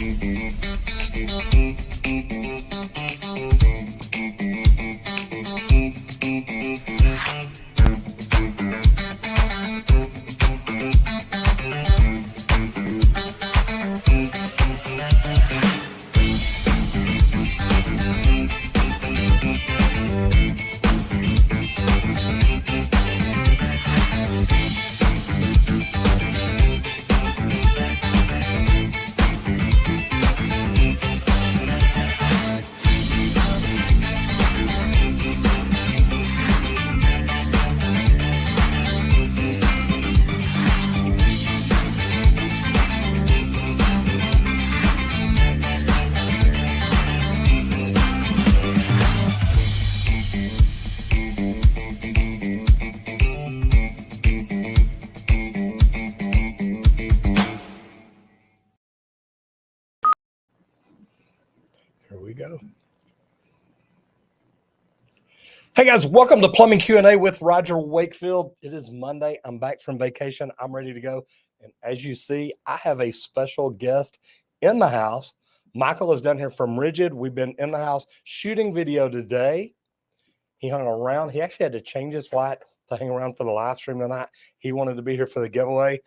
Go. Hey guys, welcome to Plumbing Q&A with Roger Wakefield. It is Monday. I'm back from vacation. I'm ready to go. And as you see, I have a special guest in the house. Michael is down here from Ridgid. We've been in the house shooting video today. He hung around. He actually had to change his flight to hang around for the live stream tonight. He wanted to be here for the giveaway.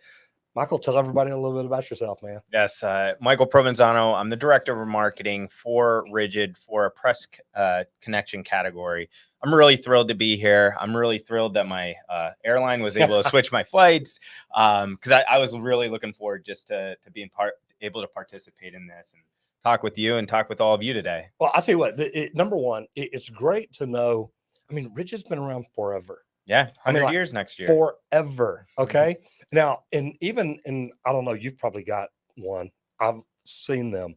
Michael, tell everybody a little bit about yourself, man. Yes, Michael Provenzano. I'm the director of marketing for Ridgid for a press connection category. I'm really thrilled to be here. I'm really thrilled that my airline was able to switch my flights because I was really looking forward just to being able to participate in this and talk with you and talk with all of you today. Well, I'll tell you what, number one, it's great to know. I mean, Ridgid's been around forever. Yeah, 100 years next year. Forever, okay? Now, and even in, I don't know, you've probably got one. I've seen them.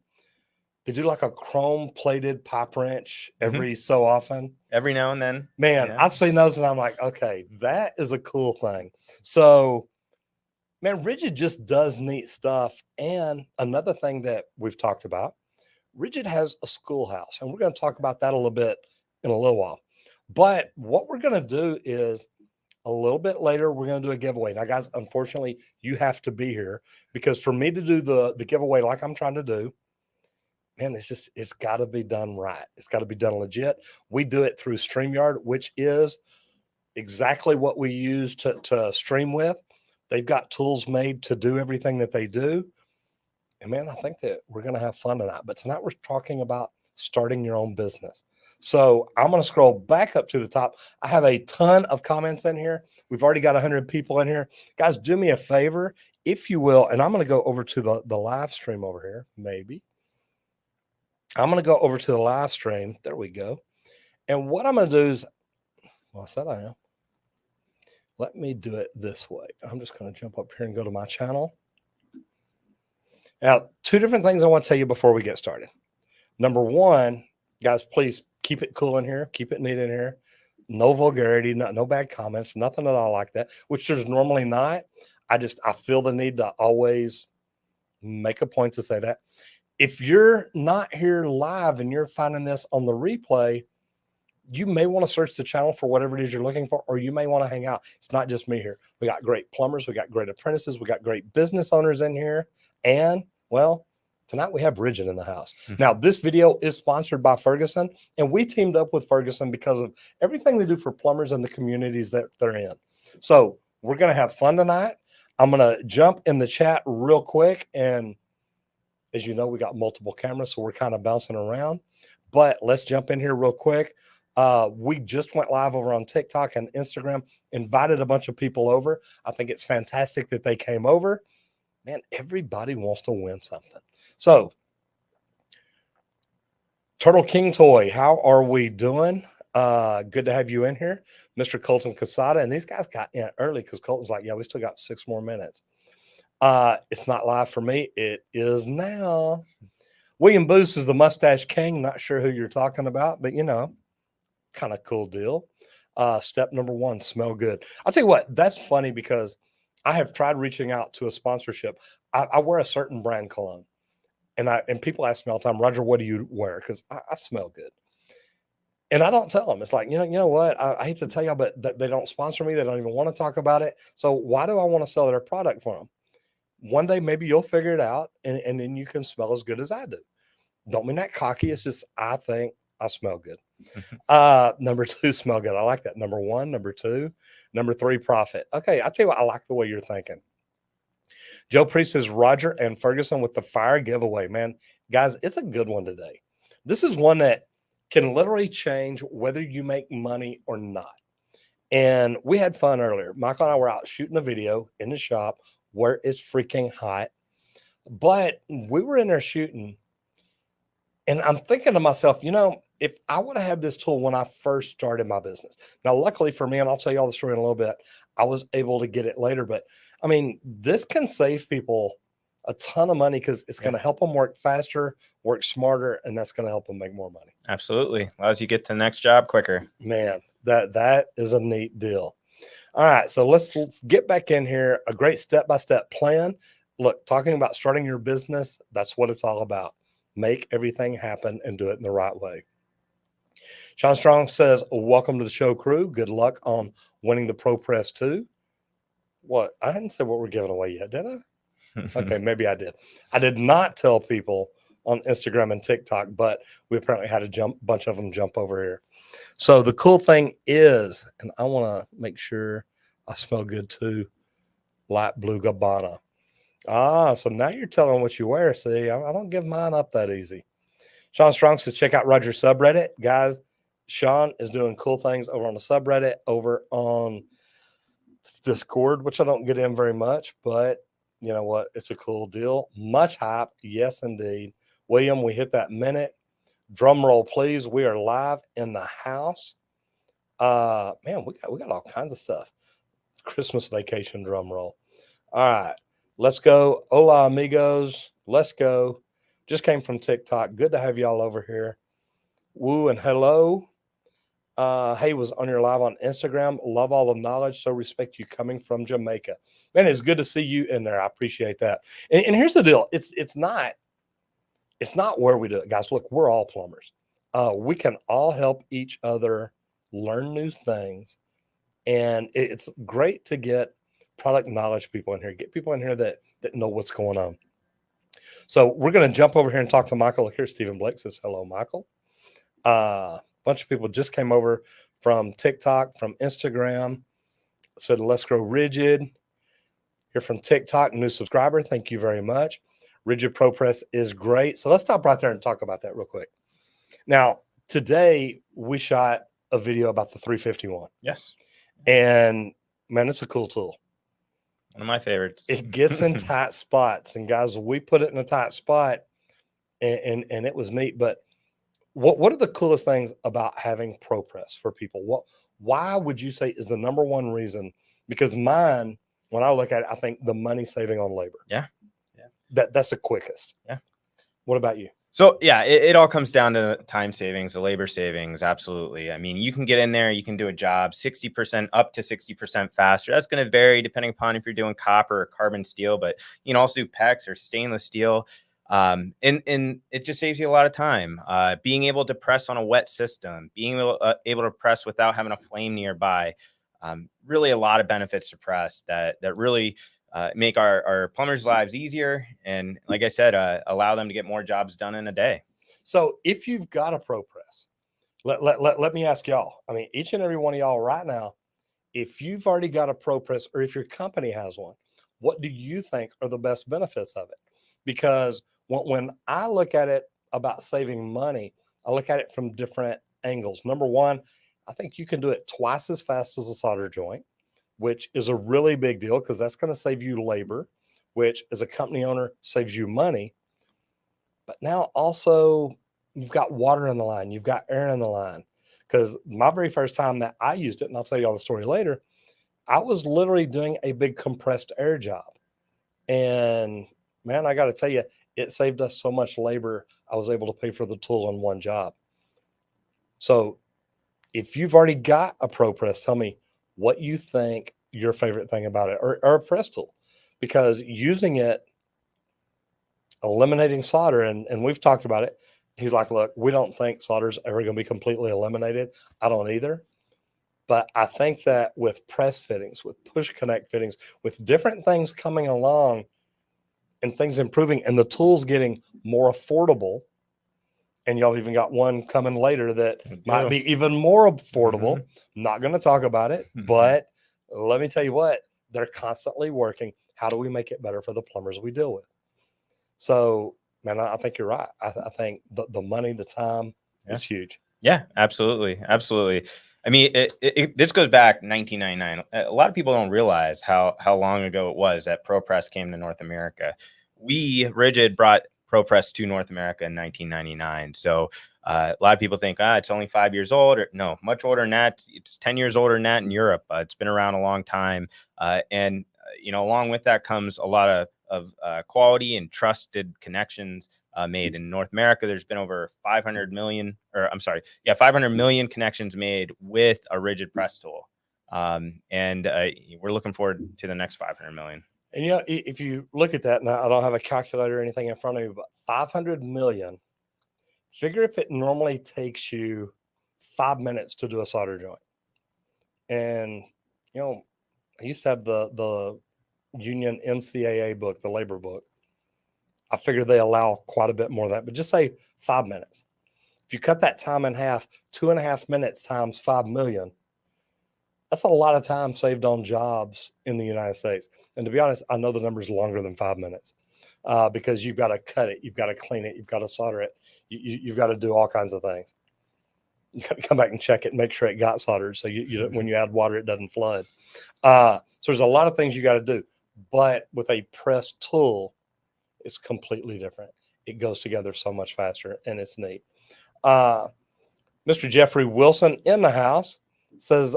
They do like a chrome-plated pipe wrench every so often. Every now and then. Man, yeah. I've seen those and I'm like, okay, that is a cool thing. So, man, Ridgid just does neat stuff. And another thing that we've talked about, Ridgid has a schoolhouse. And we're going to talk about that a little bit in a little while. But what we're going to do is a little bit later, we're going to do a giveaway. Now, guys, unfortunately, you have to be here because for me to do the giveaway like I'm trying to do, man, it's got to be done right. It's got to be done legit. We do it through StreamYard, which is exactly what we use to stream with. They've got tools made to do everything that they do. And, man, I think that we're going to have fun tonight. But tonight we're talking about starting your own business. So I'm going to scroll back up to the top. I have a ton of comments in here. We've already got 100 people in here. Guys, do me a favor, if you will, and I'm going to go over to the live stream over here, maybe. I'm going to go over to the live stream. There we go. And what I'm going to do is, well, I said I am. Let me do it this way. I'm just going to jump up here and go to my channel. Now, two different things I want to tell you before we get started. Number one, guys, please keep it cool in here. Keep it neat in here. No vulgarity, no bad comments, nothing at all like that, which there's normally not. I feel the need to always make a point to say that. If you're not here live and you're finding this on the replay, you may want to search the channel for whatever it is you're looking for, or you may want to hang out. It's not just me here. We got great plumbers. We got great apprentices. We got great business owners in here. And, well, tonight we have Ridgid in the house. Now, this video is sponsored by Ferguson, and we teamed up with Ferguson because of everything they do for plumbers and the communities that they're in. So we're going to have fun tonight. I'm going to jump in the chat real quick. And as you know, we got multiple cameras, so we're kind of bouncing around. But let's jump in here real quick. We just went live over on TikTok and Instagram, invited a bunch of people over. I think it's fantastic that they came over. Man, everybody wants to win something. So, Turtle King Toy, how are we doing? Good to have you in here. Mr. Colton Casada, and these guys got in early because Colton's like, yeah, we still got 6 more minutes. It's not live for me. It is now. William Booth is the Mustache King. Not sure who you're talking about, but, you know, kind of cool deal. Step number 1, smell good. I'll tell you what, that's funny because I have tried reaching out to a sponsorship. I wear a certain brand cologne. And people ask me all the time, Roger, what do you wear? Because I smell good. And I don't tell them. It's like, you know what? I hate to tell y'all, but they don't sponsor me. They don't even want to talk about it. So why do I want to sell their product for them? One day, maybe you'll figure it out and then you can smell as good as I do. Don't mean that cocky. It's just, I think I smell good. Number two, smell good. I like that. Number one, number two, number three, profit. Okay. I tell you what, I like the way you're thinking. Joe Priest says Roger and Ferguson with the fire giveaway. Man, guys, it's a good one today. This is one that can literally change whether you make money or not. And we had fun earlier. Michael and I were out shooting a video in the shop where it's freaking hot. But we were in there shooting, and I'm thinking to myself, if I would have had this tool when I first started my business. Now, luckily for me, and I'll tell you all the story in a little bit, I was able to get it later. But I mean, this can save people a ton of money because it's going to help them work faster, work smarter, and that's going to help them make more money. Absolutely. Allows you to get to the next job quicker. Man, that is a neat deal. All right, so let's get back in here. A great step-by-step plan. Look, talking about starting your business, that's what it's all about. Make everything happen and do it in the right way. Sean Strong says, welcome to the show, crew. Good luck on winning the Pro Press 2. What? I didn't say what we're giving away yet, did I? Okay, maybe I did. I did not tell people on Instagram and TikTok, but we apparently had a bunch of them jump over here. So the cool thing is, and I want to make sure I smell good too, light blue Gabbana. So now you're telling what you wear. See, I don't give mine up that easy. Sean Strong says, check out Roger's subreddit. Guys, Sean is doing cool things over on the subreddit, over on Discord, which I don't get in very much, but you know what? It's a cool deal. Much hype. Yes, indeed. William, we hit that minute. Drum roll, please. We are live in the house. Man, we got all kinds of stuff. Christmas vacation drum roll. All right. Let's go. Hola, amigos. Let's go. Just came from TikTok. Good to have y'all over here. Woo and hello. Hey, was on your live on Instagram. Love all the knowledge. So respect you coming from Jamaica. Man, it's good to see you in there. I appreciate that. And here's the deal. It's not where we do it, guys. Look, we're all plumbers. We can all help each other learn new things. And it's great to get product knowledge people in here, get people in here that know what's going on. So we're going to jump over here and talk to Michael. Look, here, Stephen Blake says, hello, Michael. Bunch of people just came over from TikTok, from Instagram, said, let's grow Ridgid. Here from TikTok, new subscriber. Thank you very much. Ridgid Pro Press is great. So let's stop right there and talk about that real quick. Now, today we shot a video about the 351. Yes. And man, it's a cool tool. One of my favorites. It gets in tight spots. And guys, we put it in a tight spot and it was neat. But what are the coolest things about having Pro Press for people? Why would you say is the number one reason? Because mine, when I look at it, I think the money saving on labor. Yeah. That's the quickest. Yeah. What about you? So yeah, it all comes down to time savings, the labor savings. Absolutely. I mean, you can get in there, you can do a job 60% up to 60% faster. That's going to vary depending upon if you're doing copper or carbon steel, but you can also do PEX or stainless steel. And it just saves you a lot of time. Being able to press on a wet system, being able to press without having a flame nearby. Really a lot of benefits to press that really make our plumbers' lives easier. And like I said, allow them to get more jobs done in a day. So if you've got a Pro Press, let me ask y'all, I mean, each and every one of y'all right now, if you've already got a Pro Press or if your company has one, what do you think are the best benefits of it? Because when I look at it about saving money, I look at it from different angles. Number one, I think you can do it twice as fast as a solder joint, which is a really big deal because that's going to save you labor, which as a company owner saves you money. But now also you've got water in the line, you've got air in the line. Because my very first time that I used it, and I'll tell you all the story later, I was literally doing a big compressed air job. And man, I got to tell you, it saved us so much labor. I was able to pay for the tool in one job. So if you've already got a Pro Press, tell me what you think your favorite thing about it, or a press tool, because using it, eliminating solder, and we've talked about it. He's like, look, we don't think solder's ever going to be completely eliminated. I don't either. But I think that with press fittings, with push connect fittings, with different things coming along, and things improving and the tools getting more affordable. And y'all even got one coming later that might be even more affordable. Not going to talk about it, but let me tell you what, they're constantly working. How do we make it better for the plumbers we deal with? So, man, I think you're right. I think the money, the time is huge. Yeah, absolutely. Absolutely. I mean, this goes back 1999. A lot of people don't realize how long ago it was that ProPress came to North America. Ridgid brought ProPress to North America in 1999. So a lot of people think, it's only 5 years old. No, much older than that. It's 10 years older than that in Europe. It's been around a long time. And along with that comes a lot of quality and trusted connections made in North America. There's been over 500 million connections made with a Ridgid press tool. And we're looking forward to the next 500 million. And if you look at that, now I don't have a calculator or anything in front of me, but 500 million, figure if it normally takes you 5 minutes to do a solder joint. And, I used to have the union MCAA book, the labor book. I figure they allow quite a bit more of that, but just say 5 minutes. If you cut that time in half, 2.5 minutes times 5 million, that's a lot of time saved on jobs in the United States. And to be honest, I know the number is longer than 5 minutes because you've got to cut it, you've got to clean it, you've got to solder it, you've got to do all kinds of things. You got to come back and check it, and make sure it got soldered, so when you add water, it doesn't flood. So there's a lot of things you got to do, but with a press tool, it's completely different. It goes together so much faster, and it's neat. Mr. Jeffrey Wilson in the house says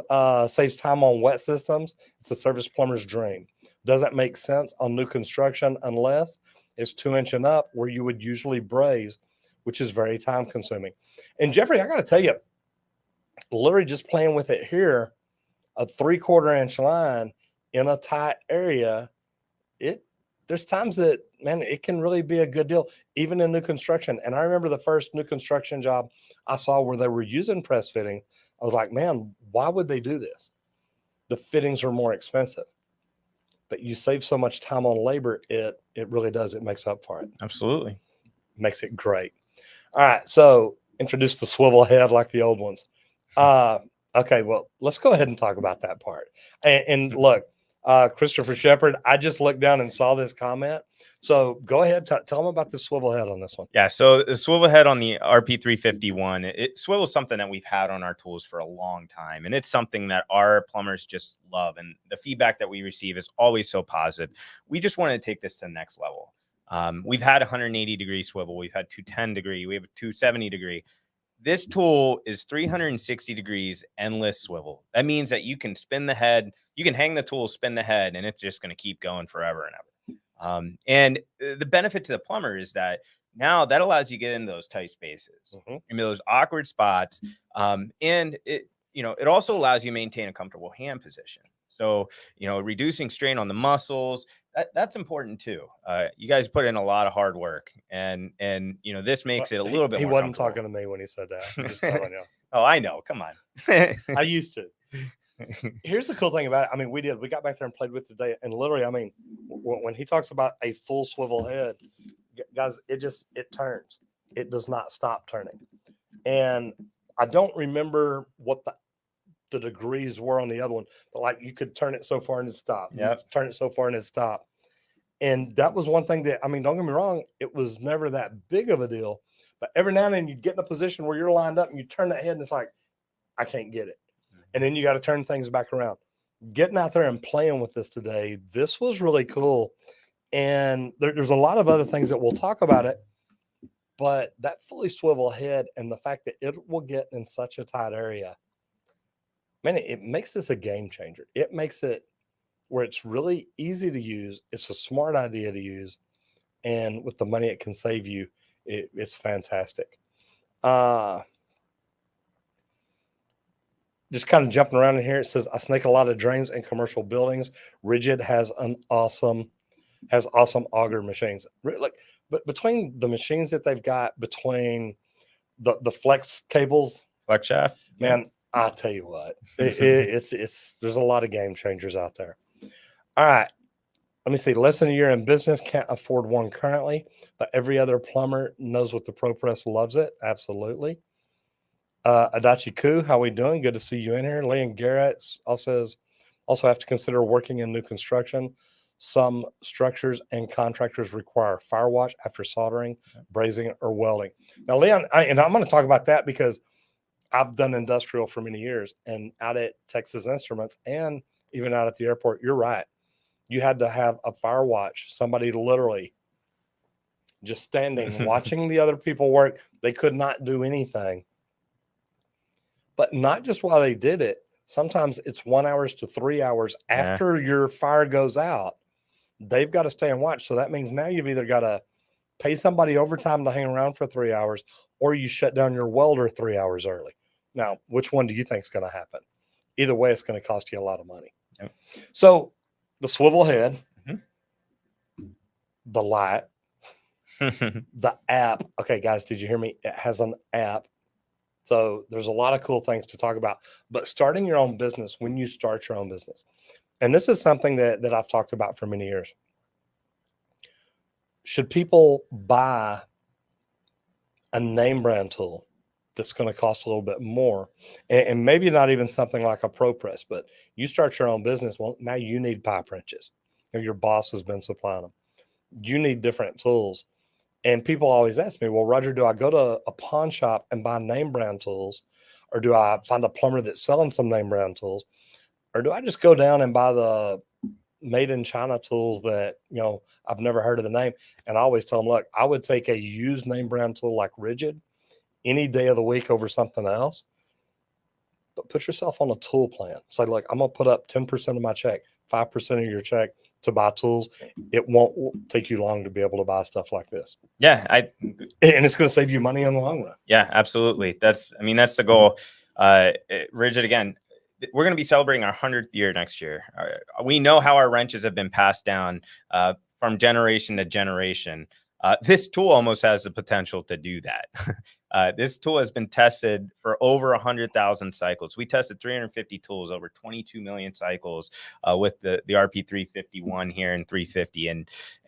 saves time on wet systems. It's a service plumber's dream. Doesn't make sense on new construction unless it's 2-inch and up, where you would usually braze, which is very time consuming. And Jeffrey, I got to tell you, literally just playing with it here, a 3/4 inch line in a tight area, there's times that, man, it can really be a good deal, even in new construction. And I remember the first new construction job I saw where they were using press fitting. I was like, man, why would they do this? The fittings are more expensive, but you save so much time on labor. It really does. It makes up for it. Absolutely. Makes it great. All right. So introduce the swivel head like the old ones. Okay. Well, let's go ahead and talk about that part. And look, Christopher Shepard, I just looked down and saw this comment. So go ahead, tell them about the swivel head on this one. Yeah, so the swivel head on the RP351, swivel is something that we've had on our tools for a long time, and it's something that our plumbers just love, and the feedback that we receive is always so positive. We just want to take this to the next level. We've had 180-degree swivel, we've had 210-degree, we have a 270-degree. This tool is 360 degrees endless swivel. That means that you can spin the head, you can hang the tool, spin the head, and it's just going to keep going forever and ever. And the benefit to the plumber is that now that allows you to get into those tight spaces, those awkward spots. And it also allows you to maintain a comfortable hand position. So, reducing strain on the muscles, that's important too. You guys put in a lot of hard work, and this makes it a little bit more. He wasn't talking to me when he said that. I'm just telling you. Oh, I know. Come on. I used to. Here's the cool thing about it. I mean, we got back there and played with today, and literally, I mean, when he talks about a full swivel head, guys, it turns. It does not stop turning. And I don't remember what the degrees were on the other one, but like you could turn it so far and it stopped. Yeah. Turn it so far and it stopped. And that was one thing that, I mean, don't get me wrong, it was never that big of a deal, but every now and then you'd get in a position where you're lined up and you turn that head and it's like, I can't get it. And then you got to turn things back around. Getting out there and playing with this today, this was really cool. And there's a lot of other things that we'll talk about it, but that fully swivel head and the fact that it will get in such a tight area, man, it makes this a game changer. It makes it where it's really easy to use. It's a smart idea to use. And with the money it can save you, it's fantastic. Just kind of jumping around in here. It says, I snake a lot of drains in commercial buildings. Ridgid has awesome auger machines. Like, but between the machines that they've got, between the flex cables, flex shaft, man, I'll tell you what, it's there's a lot of game changers out there. All right. Let me see. Less than a year in business, can't afford one currently, but every other plumber knows what the ProPress, loves it. Absolutely. Adachi Ku, how we doing? Good to see you in here. Leon Garrett also says, also have to consider working in new construction. Some structures and contractors require fire watch after soldering, brazing, or welding. Now, Leon, and I'm going to talk about that because I've done industrial for many years, and out at Texas Instruments and even out at the airport, you're right. You had to have a fire watch, somebody literally just standing, watching the other people work. They could not do anything. But not just while they did it. Sometimes it's 1 hour to 3 hours after your fire goes out. They've got to stay and watch. So that means now you've either got to pay somebody overtime to hang around for 3 hours, or you shut down your welder 3 hours early. Now, which one do you think is going to happen? Either way, it's going to cost you a lot of money. Yep. So the swivel head, the light, the app. Okay, guys, did you hear me? It has an app. So there's a lot of cool things to talk about. But starting your own business, when you start your own business, and this is something that I've talked about for many years. Should people buy a name brand tool that's going to cost a little bit more, and maybe not even something like a ProPress, but you start your own business? Well, now you need pipe wrenches. Your boss has been supplying them. You need different tools. And people always ask me, well, Roger, do I go to a pawn shop and buy name brand tools? Or do I find a plumber that's selling some name brand tools? Or do I just go down and buy the made in China tools that, I've never heard of the name? And I always tell them, look, I would take a used name brand tool like Ridgid any day of the week over something else. But put yourself on a tool plan. Say, look, I'm going to put up 10% of my check, 5% of your check to buy tools. It won't take you long to be able to buy stuff like this. Yeah. And it's going to save you money in the long run. Yeah, absolutely. That's the goal. Ridgid, again, we're going to be celebrating our 100th year next year. We know how our wrenches have been passed down from generation to generation. This tool almost has the potential to do that. This tool has been tested for over 100,000 cycles. We tested 350 tools, over 22 million cycles with the RP351 here in 350.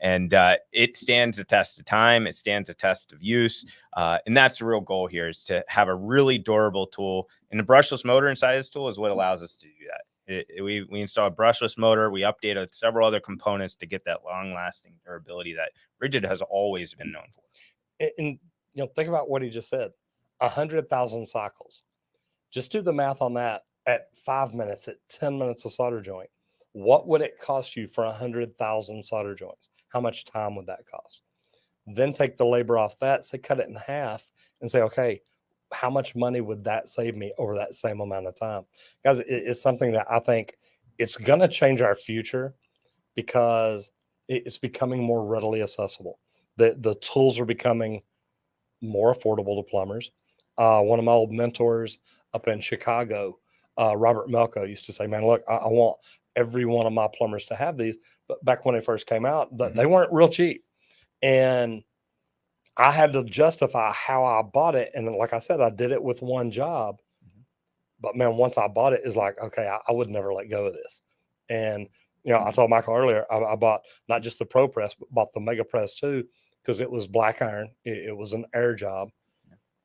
And it stands the test of time. It stands the test of use. And that's the real goal here, is to have a really durable tool. And the brushless motor inside this tool is what allows us to do that. We install a brushless motor. We updated several other components to get that long-lasting durability that Ridgid has always been known for. And think about what he just said: 100,000 cycles. Just do the math on that. At 5 minutes, at 10 minutes of solder joint, what would it cost you for 100,000 solder joints? How much time would that cost? Then take the labor off that, say cut it in half, and say, okay, how much money would that save me over that same amount of time? Guys, it's something that I think it's going to change our future, because it's becoming more readily accessible. The tools are becoming more affordable to plumbers. One of my old mentors up in Chicago, Robert Melko, used to say, man, look, I want every one of my plumbers to have these. But back when they first came out, they weren't real cheap. And I had to justify how I bought it. And like I said, I did it with one job. But man, once I bought it, it's like, okay, I would never let go of this. And, I told Michael earlier, I bought not just the ProPress, but bought the Mega Press too, because it was black iron. It was an air job.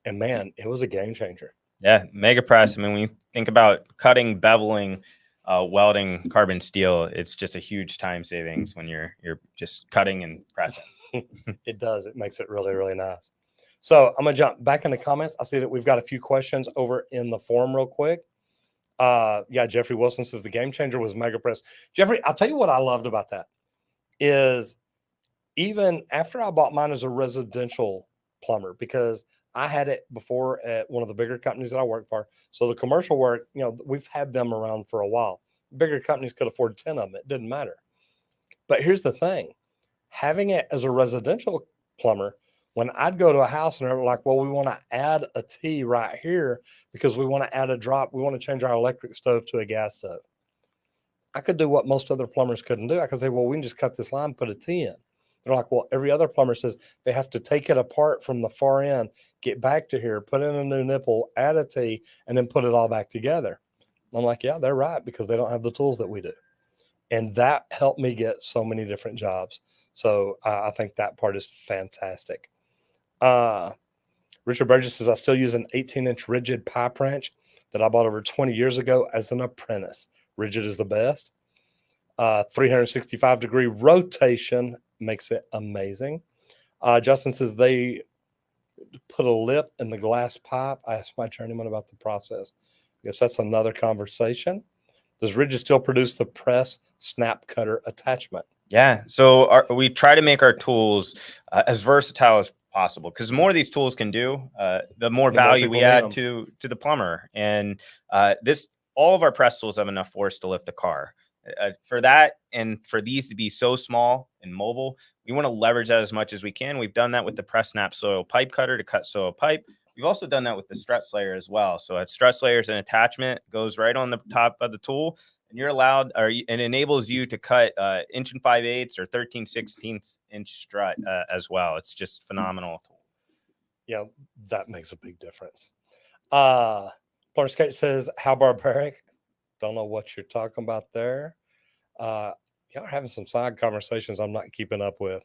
And man, it was a game changer. Yeah, Mega Press. I mean, when you think about cutting, beveling, welding carbon steel, it's just a huge time savings when you're just cutting and pressing. It does. It makes it really, really nice. So I'm going to jump back in the comments. I see that we've got a few questions over in the forum real quick. Jeffrey Wilson says the game changer was Mega Press. Jeffrey, I'll tell you what I loved about that is, even after I bought mine as a residential plumber, because I had it before at one of the bigger companies that I work for. So the commercial work, we've had them around for a while. Bigger companies could afford 10 of them. It didn't matter. But here's the thing. Having it as a residential plumber, when I'd go to a house and they're like, well, we want to add a T right here because we want to add a drop. We want to change our electric stove to a gas stove. I could do what most other plumbers couldn't do. I could say, well, we can just cut this line, put a T in. They're like, well, every other plumber says they have to take it apart from the far end, get back to here, put in a new nipple, add a T, and then put it all back together. I'm like, yeah, they're right, because they don't have the tools that we do. And that helped me get so many different jobs. So I think that part is fantastic. Richard Burgess says, I still use an 18-inch Ridgid pipe wrench that I bought over 20 years ago as an apprentice. Ridgid is the best. 365-degree rotation makes it amazing. Justin says they put a lip in the glass pipe. I asked my journeyman about the process. I guess that's another conversation. Does Ridgid still produce the press snap cutter attachment? Yeah. So we try to make our tools as versatile as possible, because the more these tools can do, the more value we add to the plumber. And all of our press tools have enough force to lift a car. For that, and for these to be so small and mobile, we want to leverage that as much as we can. We've done that with the press snap soil pipe cutter to cut soil pipe. We've also done that with the strut slayer as well. So at strut slayer is an attachment, goes right on the top of the tool, and you're allowed, and enables you to cut 1 5/8 or 13/16 inch strut as well. It's just phenomenal tool. Yeah, that makes a big difference. Plumber Skate says, how barbaric? Don't know what you're talking about there. Y'all are having some side conversations I'm not keeping up with.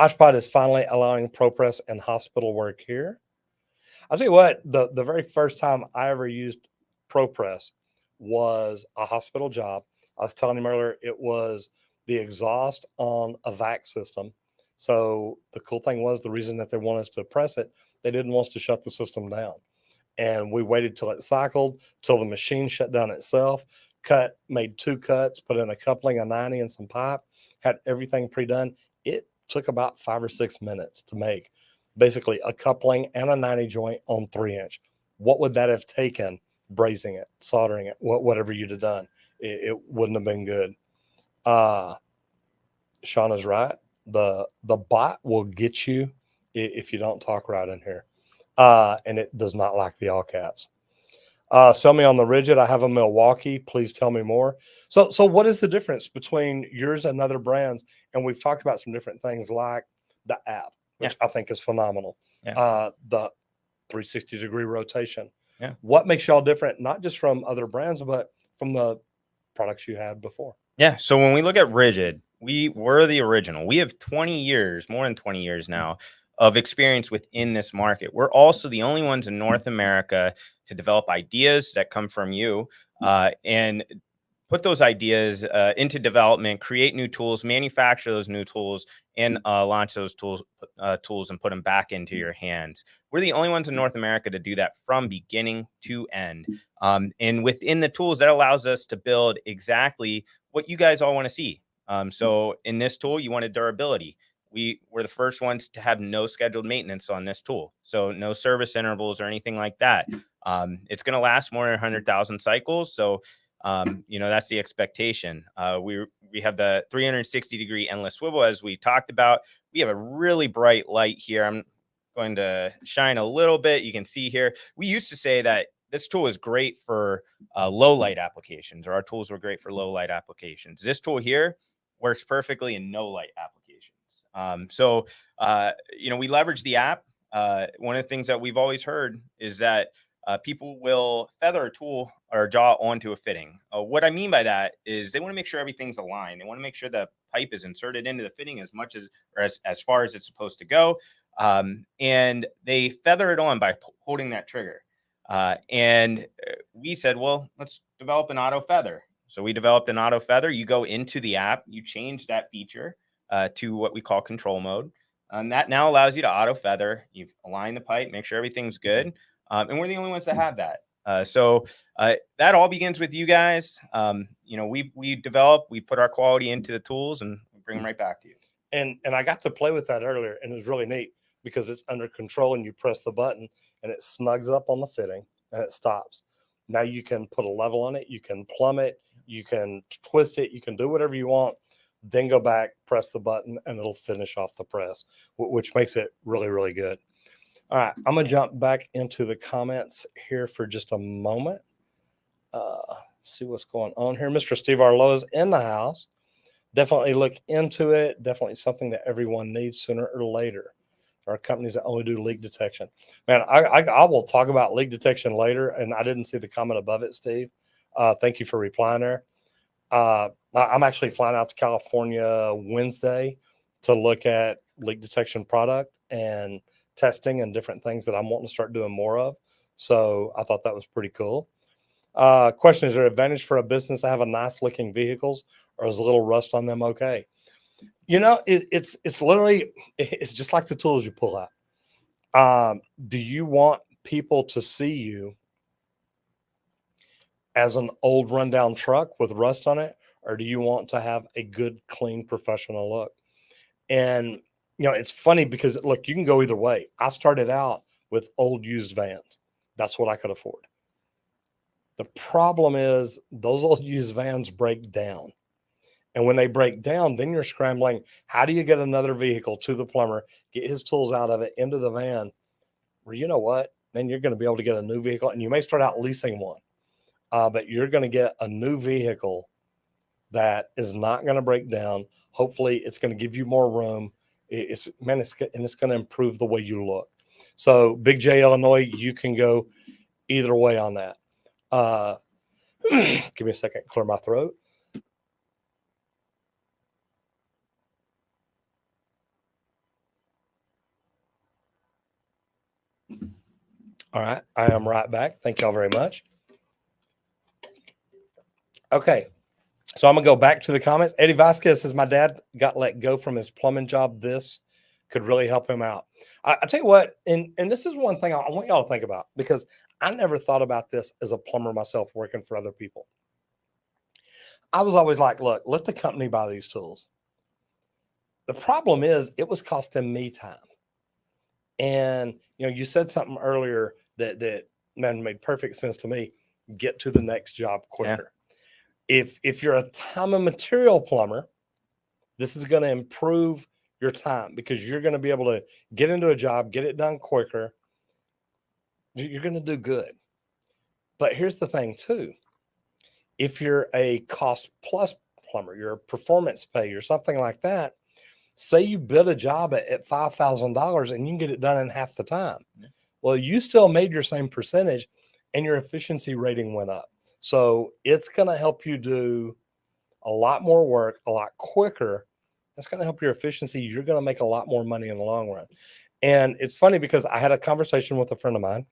Oshpod is finally allowing ProPress and hospital work here. I'll tell you what, the very first time I ever used ProPress was a hospital job. I was telling him earlier, it was the exhaust on a vac system. So the cool thing was, the reason that they want us to press it, they didn't want us to shut the system down. And we waited till it cycled, till the machine shut down itself, made 2 cuts, put in a coupling, a 90 and some pipe, had everything pre-done. It took about 5 or 6 minutes to make basically a coupling and a 90 joint on 3-inch. What would that have taken? Brazing it, soldering it, whatever you'd have done. It wouldn't have been good. Sean is right. The bot will get you if you don't talk right in here. And it does not like the all caps. Sell me on the Ridgid. I have a Milwaukee. Please tell me more. So what is the difference between yours and other brands? And we've talked about some different things like the app, which I think is phenomenal. The 360-degree rotation. Yeah. What makes y'all different, not just from other brands, but from the products you had before? Yeah. So when we look at Ridgid, we were the original. We have 20 years, more than 20 years now, of experience within this market. We're also the only ones in North America to develop ideas that come from you and put those ideas into development, create new tools, manufacture those new tools, and launch those tools and put them back into your hands. We're the only ones in North America to do that from beginning to end. And within the tools, that allows us to build exactly what you guys all want to see. So in this tool, you wanted durability. We were the first ones to have no scheduled maintenance on this tool. So no service intervals or anything like that. It's going to last more than 100,000 cycles. So, that's the expectation. We have the 360-degree endless swivel, as we talked about. We have a really bright light here. I'm going to shine a little bit. You can see here. We used to say that this tool is great for low light applications, or our tools were great for low light applications. This tool here works perfectly in no light applications. We leverage the app. One of the things that we've always heard is that people will feather a tool or a jaw onto a fitting. What I mean by that is they want to make sure everything's aligned. They want to make sure the pipe is inserted into the fitting as far as it's supposed to go. And they feather it on by holding that trigger. And we said, well, let's develop an auto feather. So we developed an auto feather. You go into the app, you change that feature to what we call control mode. And that now allows you to auto feather. You align the pipe, make sure everything's good. And we're the only ones that have that. So that all begins with you guys. We develop, we put our quality into the tools, and we bring them right back to you. And I got to play with that earlier, and it was really neat because it's under control, and you press the button and it snugs up on the fitting and it stops. Now you can put a level on it, you can plumb it, you can twist it, you can do whatever you want, then go back, press the button, and it'll finish off the press, which makes it really, really good. All right, I'm going to jump back into the comments here for just a moment. See what's going on here. Mr. Steve Arlo is in the house. Definitely look into it. Definitely something that everyone needs sooner or later. There are companies that only do leak detection. Man, I will talk about leak detection later, and I didn't see the comment above it, Steve. Thank you for replying there. I'm actually flying out to California Wednesday to look at leak detection product and testing and different things that I'm wanting to start doing more of. So I thought that was pretty cool. Question: is there an advantage for a business to have a nice looking vehicles, or is a little rust on them okay? It's literally it's just like the tools you pull out. Do you want people to see you as an old rundown truck with rust on it, or do you want to have a good, clean, professional look? And it's funny because look, you can go either way. I started out with old used vans. That's what I could afford. The problem is those old used vans break down. And when they break down, then you're scrambling. How do you get another vehicle to the plumber, get his tools out of it into the van? Well, you know what? Then you're going to be able to get a new vehicle, and you may start out leasing one, but you're going to get a new vehicle that is not going to break down. Hopefully, it's going to give you more room. It's going to improve the way you look. So, Big J, Illinois, you can go either way on that. Give me a second, clear my throat. All right, I am right back. Thank y'all very much. Okay, so I'm gonna go back to the comments. Eddie Vasquez says my dad got let go from his plumbing job. This could really help him out. I tell you what, and this is one thing I want y'all to think about, because I never thought about this as a plumber myself working for other people. I was always like, look, let the company buy these tools. The problem is it was costing me time. And you said something earlier that man made perfect sense to me. Get to the next job quicker. Yeah. If you're a time and material plumber, this is going to improve your time because you're going to be able to get into a job, get it done quicker. You're going to do good. But here's the thing too. If you're a cost plus plumber, you're a performance pay or something like that, say you bid a job at $5,000 and you can get it done in half the time. Yeah. Well, you still made your same percentage and your efficiency rating went up. So it's going to help you do a lot more work, a lot quicker. That's going to help your efficiency. You're going to make a lot more money in the long run. And it's funny because I had a conversation with a friend of mine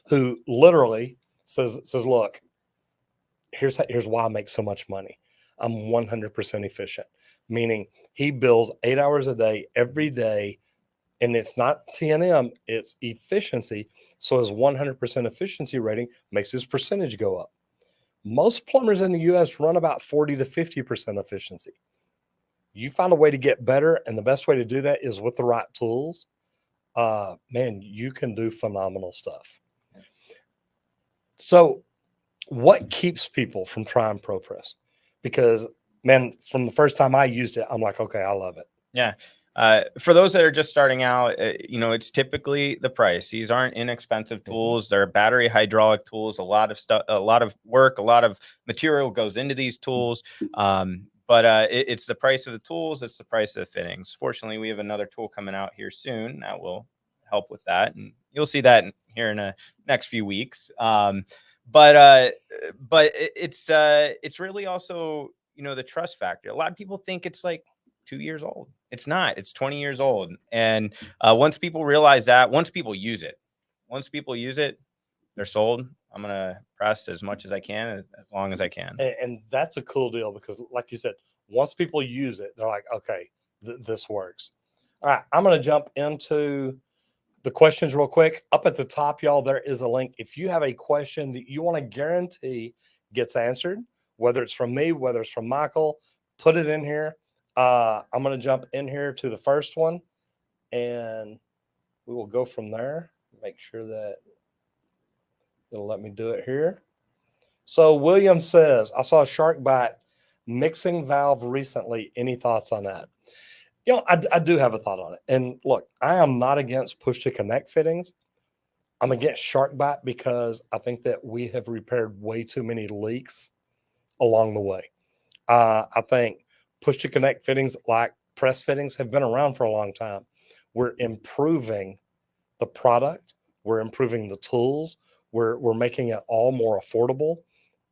who literally says, look, here's why I make so much money. I'm 100% efficient, meaning he bills 8 hours a day, every day. And it's not T&M, it's efficiency. So his 100% efficiency rating makes his percentage go up. Most plumbers in the US run about 40 to 50% efficiency. You find a way to get better, and the best way to do that is with the right tools. Man, you can do phenomenal stuff. So what keeps people from trying ProPress? Because, man, from the first time I used it, I'm like, okay, I love it. Yeah. For those that are just starting out, it's typically the price. These aren't inexpensive tools. They're battery hydraulic tools. A lot of stuff, a lot of work, a lot of material goes into these tools. But it's the price of the tools. It's the price of the fittings. Fortunately, we have another tool coming out here soon that will help with that. And you'll see that here in the next few weeks. But it's really also, the trust factor. A lot of people think it's like 2 years old. It's not. It's 20 years old. And once people realize that, once people use it, they're sold. I'm going to press as much as I can, as long as I can. And that's a cool deal because, like you said, once people use it, they're like, okay, this works. All right, I'm going to jump into the questions real quick. Up at the top, y'all, there is a link. If you have a question that you want to guarantee gets answered, whether it's from me, whether it's from Michael, put it in here. I'm going to jump in here to the first one, and we will go from there. Make sure that it'll let me do it here. So William says, I saw a shark bite mixing valve recently. Any thoughts on that? I do have a thought on it. And look, I am not against push to connect fittings. I'm against shark bite because I think that we have repaired way too many leaks along the way. I think push to connect fittings like press fittings have been around for a long time. We're improving the product. We're improving the tools. We're making it all more affordable.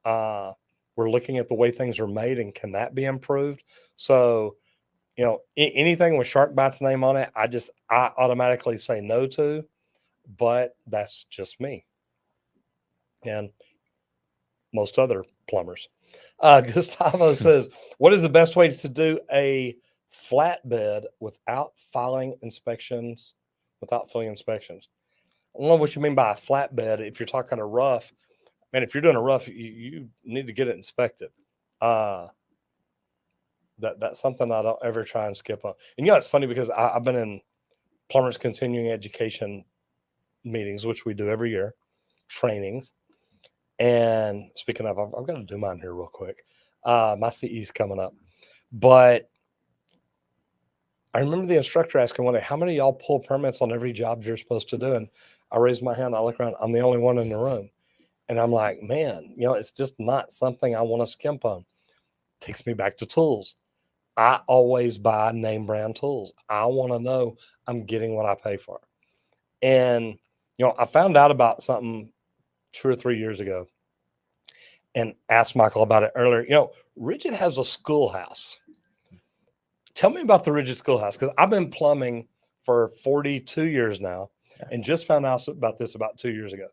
We're We're looking at the way things are made and can that be improved? So, anything with Shark Bite's name on it, I automatically say no to, but that's just me and most other plumbers. Gustavo says, what is the best way to do a flatbed without filing inspections? Without filling inspections. I don't know what you mean by a flatbed. If you're talking a rough, man, if you're doing a rough, you need to get it inspected. That's something I don't ever try and skip on. And it's funny because I've been in plumbers continuing education meetings, which we do every year, trainings. And speaking of, I've got to do mine here real quick. My CE's coming up, but I remember the instructor asking one day, how many of y'all pull permits on every job you're supposed to do? And I raised my hand. I look around. I'm the only one in the room. And I'm like, man, it's just not something I want to skimp on. Takes me back to tools. I always buy name brand tools. I want to know I'm getting what I pay for. And, I found out about something 2 or 3 years ago and asked Michael about it earlier. Ridgid has a schoolhouse. Tell me about the Ridgid schoolhouse, because I've been plumbing for 42 years now and just found out about this about 2 years ago.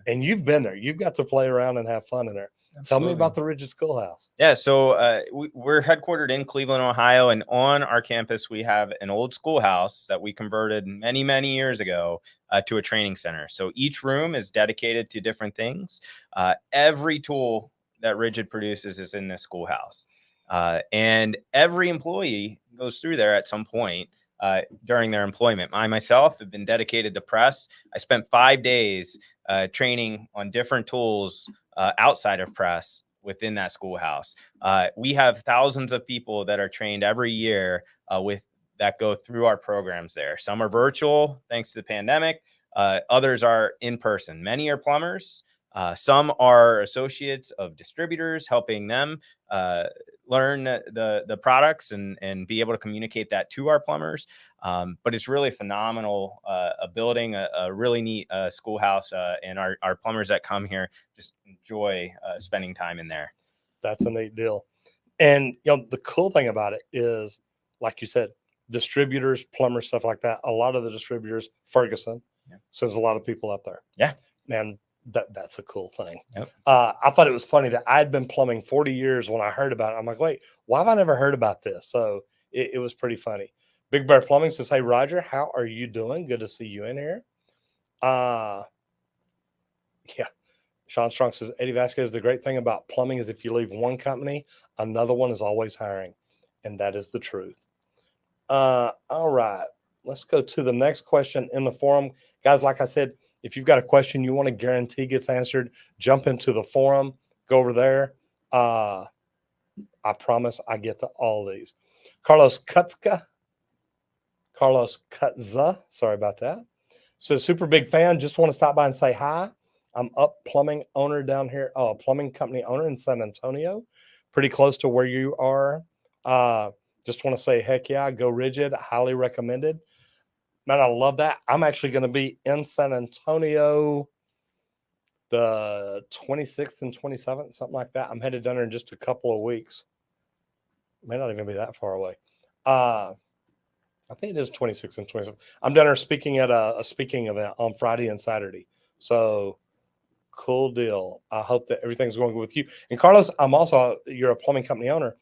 And you've been there. You've got to play around and have fun in there. Absolutely. Tell me about the Ridgid schoolhouse. Yeah, so we're headquartered in Cleveland, Ohio, and on our campus we have an old schoolhouse that we converted many, many years ago to a training center. So each room is dedicated to different things. Every tool that Ridgid produces is in this schoolhouse, and every employee goes through there at some point during their employment. I myself have been dedicated to press. I spent 5 days training on different tools outside of press within that schoolhouse. We have thousands of people that are trained every year that go through our programs there. Some are virtual thanks to the pandemic. Others are in person. Many are plumbers. Some are associates of distributors, helping them learn the products and be able to communicate that to our plumbers. But it's really phenomenal, a building, a really neat schoolhouse, and our plumbers that come here just enjoy spending time in there. That's a neat deal. And, the cool thing about it is, like you said, distributors, plumbers, stuff like that. A lot of the distributors, Ferguson, sends a lot of people up there. Yeah. And that's a cool thing. Yep. I thought it was funny that I'd been plumbing 40 years when I heard about it. I'm like, wait, why have I never heard about this? So it was pretty funny. Big Bear Plumbing says, hey, Roger, how are you doing? Good to see you in here. Yeah. Sean Strong says, Eddie Vasquez, the great thing about plumbing is if you leave one company, another one is always hiring. And that is the truth. All right. Let's go to the next question in the forum. Guys, like I said, if you've got a question you want to guarantee gets answered, jump into the forum, go over there. I promise I get to all these. Carlos Kutza, sorry about that. Says, super big fan. Just want to stop by and say hi. I'm up plumbing owner down here. Plumbing company owner in San Antonio, pretty close to where you are. Just want to say, heck yeah, go Ridgid. Highly recommended. Man, I love that. I'm actually going to be in San Antonio the 26th and 27th, something like that. I'm headed down there in just a couple of weeks. May not even be that far away. I think it is 26th and 27th. I'm down there speaking at a speaking event on Friday and Saturday. So cool deal. I hope that everything's going good with you. And Carlos, you're a plumbing company owner.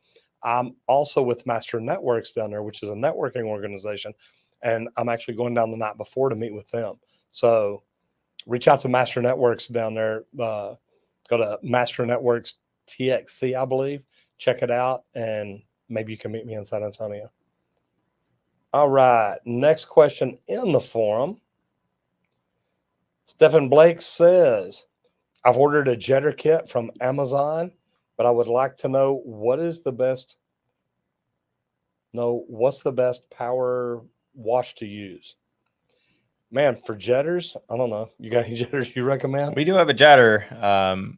I'm also with Master Networks down there, which is a networking organization. And I'm actually going down the night before to meet with them. So reach out to Master Networks down there. Go to Master Networks TXC, I believe. Check it out, and maybe you can meet me in San Antonio. All right. Next question in the forum. Stephen Blake says, I've ordered a jetter kit from Amazon, but I would like to know what's the best power wash to use. Man, for jetters, I don't know. You got any jetters you recommend? We do have a jetter.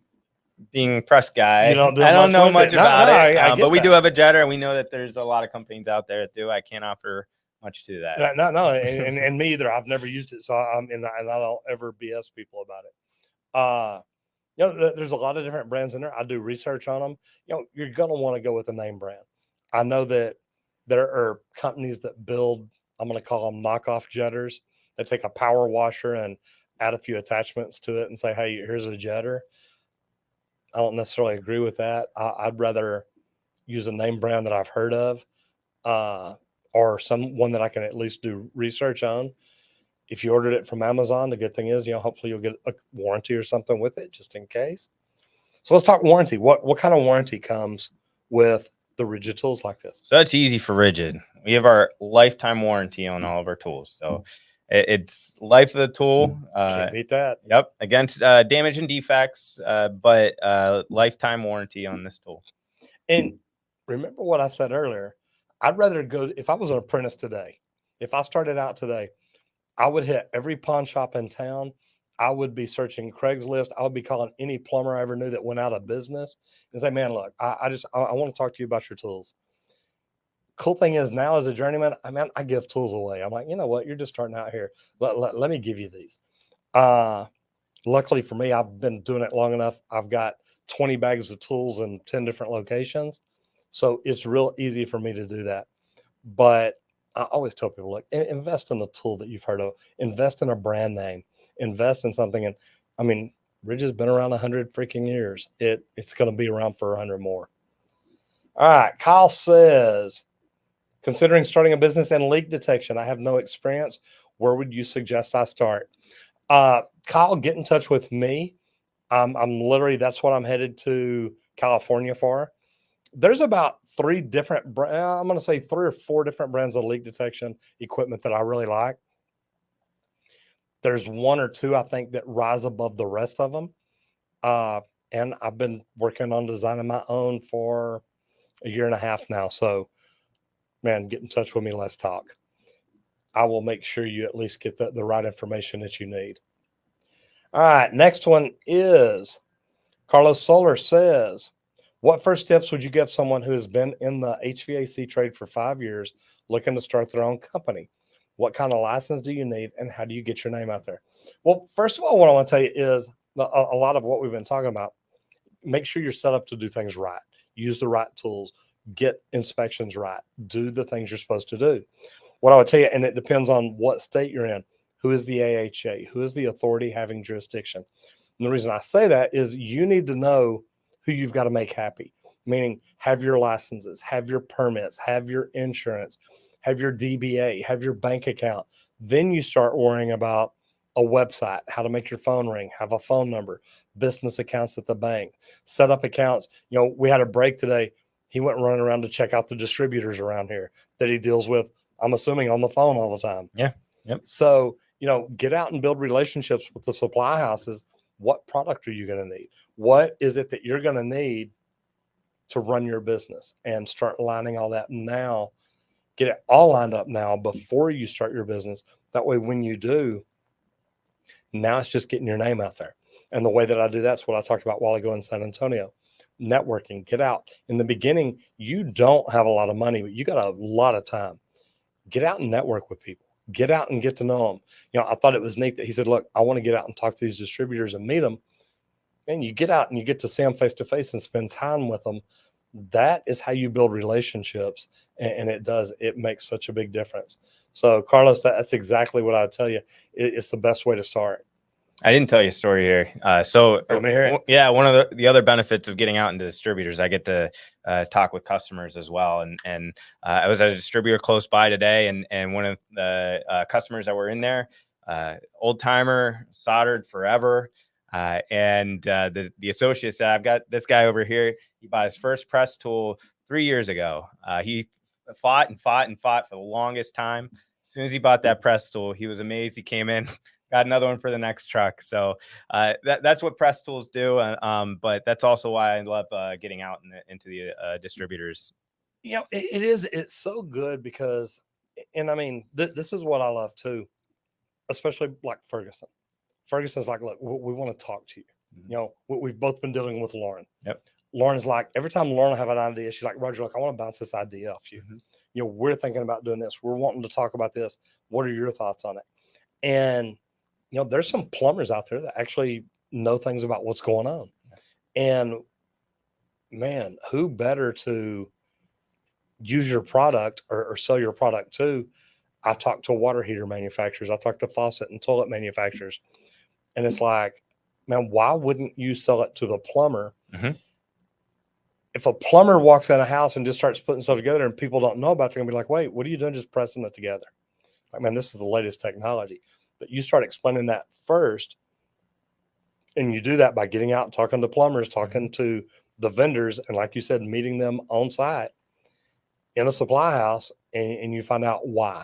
Being a press guy, I don't know much about it, but we do have a jetter, and we know that there's a lot of companies out there that do. I can't offer much to that. No, and me either. I've never used it, so I don't ever BS people about it. there's a lot of different brands in there. I do research on them. You're going to want to go with a name brand. I know that there are companies that build, I'm going to call them knockoff jetters. They take a power washer and add a few attachments to it and say, hey, here's a jetter. I don't necessarily agree with that. I'd rather use a name brand that I've heard of, or one that I can at least do research on. If you ordered it from Amazon, the good thing is, hopefully you'll get a warranty or something with it just in case. So let's talk warranty. What kind of warranty comes with the Ridgid tools like this? So that's easy for Ridgid. We have our lifetime warranty on all of our tools. So it's life of the tool. Can't beat that. Yep. Against damage and defects, but lifetime warranty on this tool. And remember what I said earlier, I'd rather go, if I was an apprentice today, if I started out today, I would hit every pawn shop in town. I would be searching Craigslist. I would be calling any plumber I ever knew that went out of business and say, man, look, I want to talk to you about your tools. Cool thing is now as a journeyman, I give tools away. I'm like, you know what? You're just starting out here. Let me give you these. Luckily for me, I've been doing it long enough. I've got 20 bags of tools in 10 different locations. So it's real easy for me to do that. But I always tell people, look, invest in a tool that you've heard of, invest in a brand name, invest in something. And I mean, Ridgid's been around 100 freaking years. It's going to be around for 100 more. All right. Kyle says, considering starting a business in leak detection, I have no experience. Where would you suggest I start? Kyle, get in touch with me. I'm literally, that's what I'm headed to California for. There's about 3 different, I'm going to say 3 or 4 different brands of leak detection equipment that I really like. There's 1 or 2, I think, that rise above the rest of them. And I've been working on designing my own for a year and a half now. So, man, get in touch with me. Let's talk. I will make sure you at least get the right information that you need. All right. Next one is Carlos Solar says, what first steps would you give someone who has been in the HVAC trade for 5 years looking to start their own company? What kind of license do you need, and how do you get your name out there? Well, first of all, what I want to tell you is a lot of what we've been talking about. Make sure you're set up to do things right. Use the right tools. Get inspections right. Do the things you're supposed to do. What I would tell you, and it depends on what state you're in, who is the AHA, who is the authority having jurisdiction. And the reason I say that is you need to know who you've got to make happy, meaning have your licenses, have your permits, have your insurance, have your DBA, have your bank account. Then you start worrying about a website, how to make your phone ring, have a phone number, business accounts at the bank, set up accounts. We had a break today. He went running around to check out the distributors around here that he deals with, I'm assuming, on the phone all the time. Yeah. Yep. So, get out and build relationships with the supply houses. What product are you going to need? What is it that you're going to need to run your business? And start lining all that now. Get it all lined up now before you start your business. That way, when you do, now it's just getting your name out there. And the way that I do that's what I talked about a while ago in San Antonio. Networking, get out. In the beginning, you don't have a lot of money, but you got a lot of time. Get out and network with people. Get out and get to know them. I thought it was neat that he said, look, I want to get out and talk to these distributors and meet them. And you get out and you get to see them face to face and spend time with them. That is how you build relationships. And it makes such a big difference. So, Carlos, that's exactly what I would tell you. It's the best way to start. I didn't tell you a story here. Let me hear it. Yeah, one of the other benefits of getting out into distributors, I get to talk with customers as well. And I was at a distributor close by today, and one of the customers that were in there, old timer, soldered forever. And the associate said, I've got this guy over here. He bought his first press tool 3 years ago. He fought for the longest time. As soon as he bought that press tool, he was amazed. He came in, got another one for the next truck. So that's what press tools do. But that's also why I love getting out into the distributors. It's so good because, and I mean, this is what I love too, especially like Ferguson. Ferguson's like, look, we want to talk to you. Mm-hmm. We've both been dealing with Lauren. Yep. Lauren's like, every time Lauren have an idea, she's like, Roger, look, I want to bounce this idea off you. Mm-hmm. We're thinking about doing this. We're wanting to talk about this. What are your thoughts on it? And, there's some plumbers out there that actually know things about what's going on. And man, who better to use your product or sell your product to? I talk to water heater manufacturers. I talk to faucet and toilet manufacturers. And it's like, man, why wouldn't you sell it to the plumber? Mm-hmm. If a plumber walks in a house and just starts putting stuff together and people don't know about it, they're gonna be like, wait, what are you doing just pressing it together? Like, man, this is the latest technology. But you start explaining that first. And you do that by getting out and talking to plumbers, talking to the vendors, and like you said, meeting them on site in a supply house, and you find out why.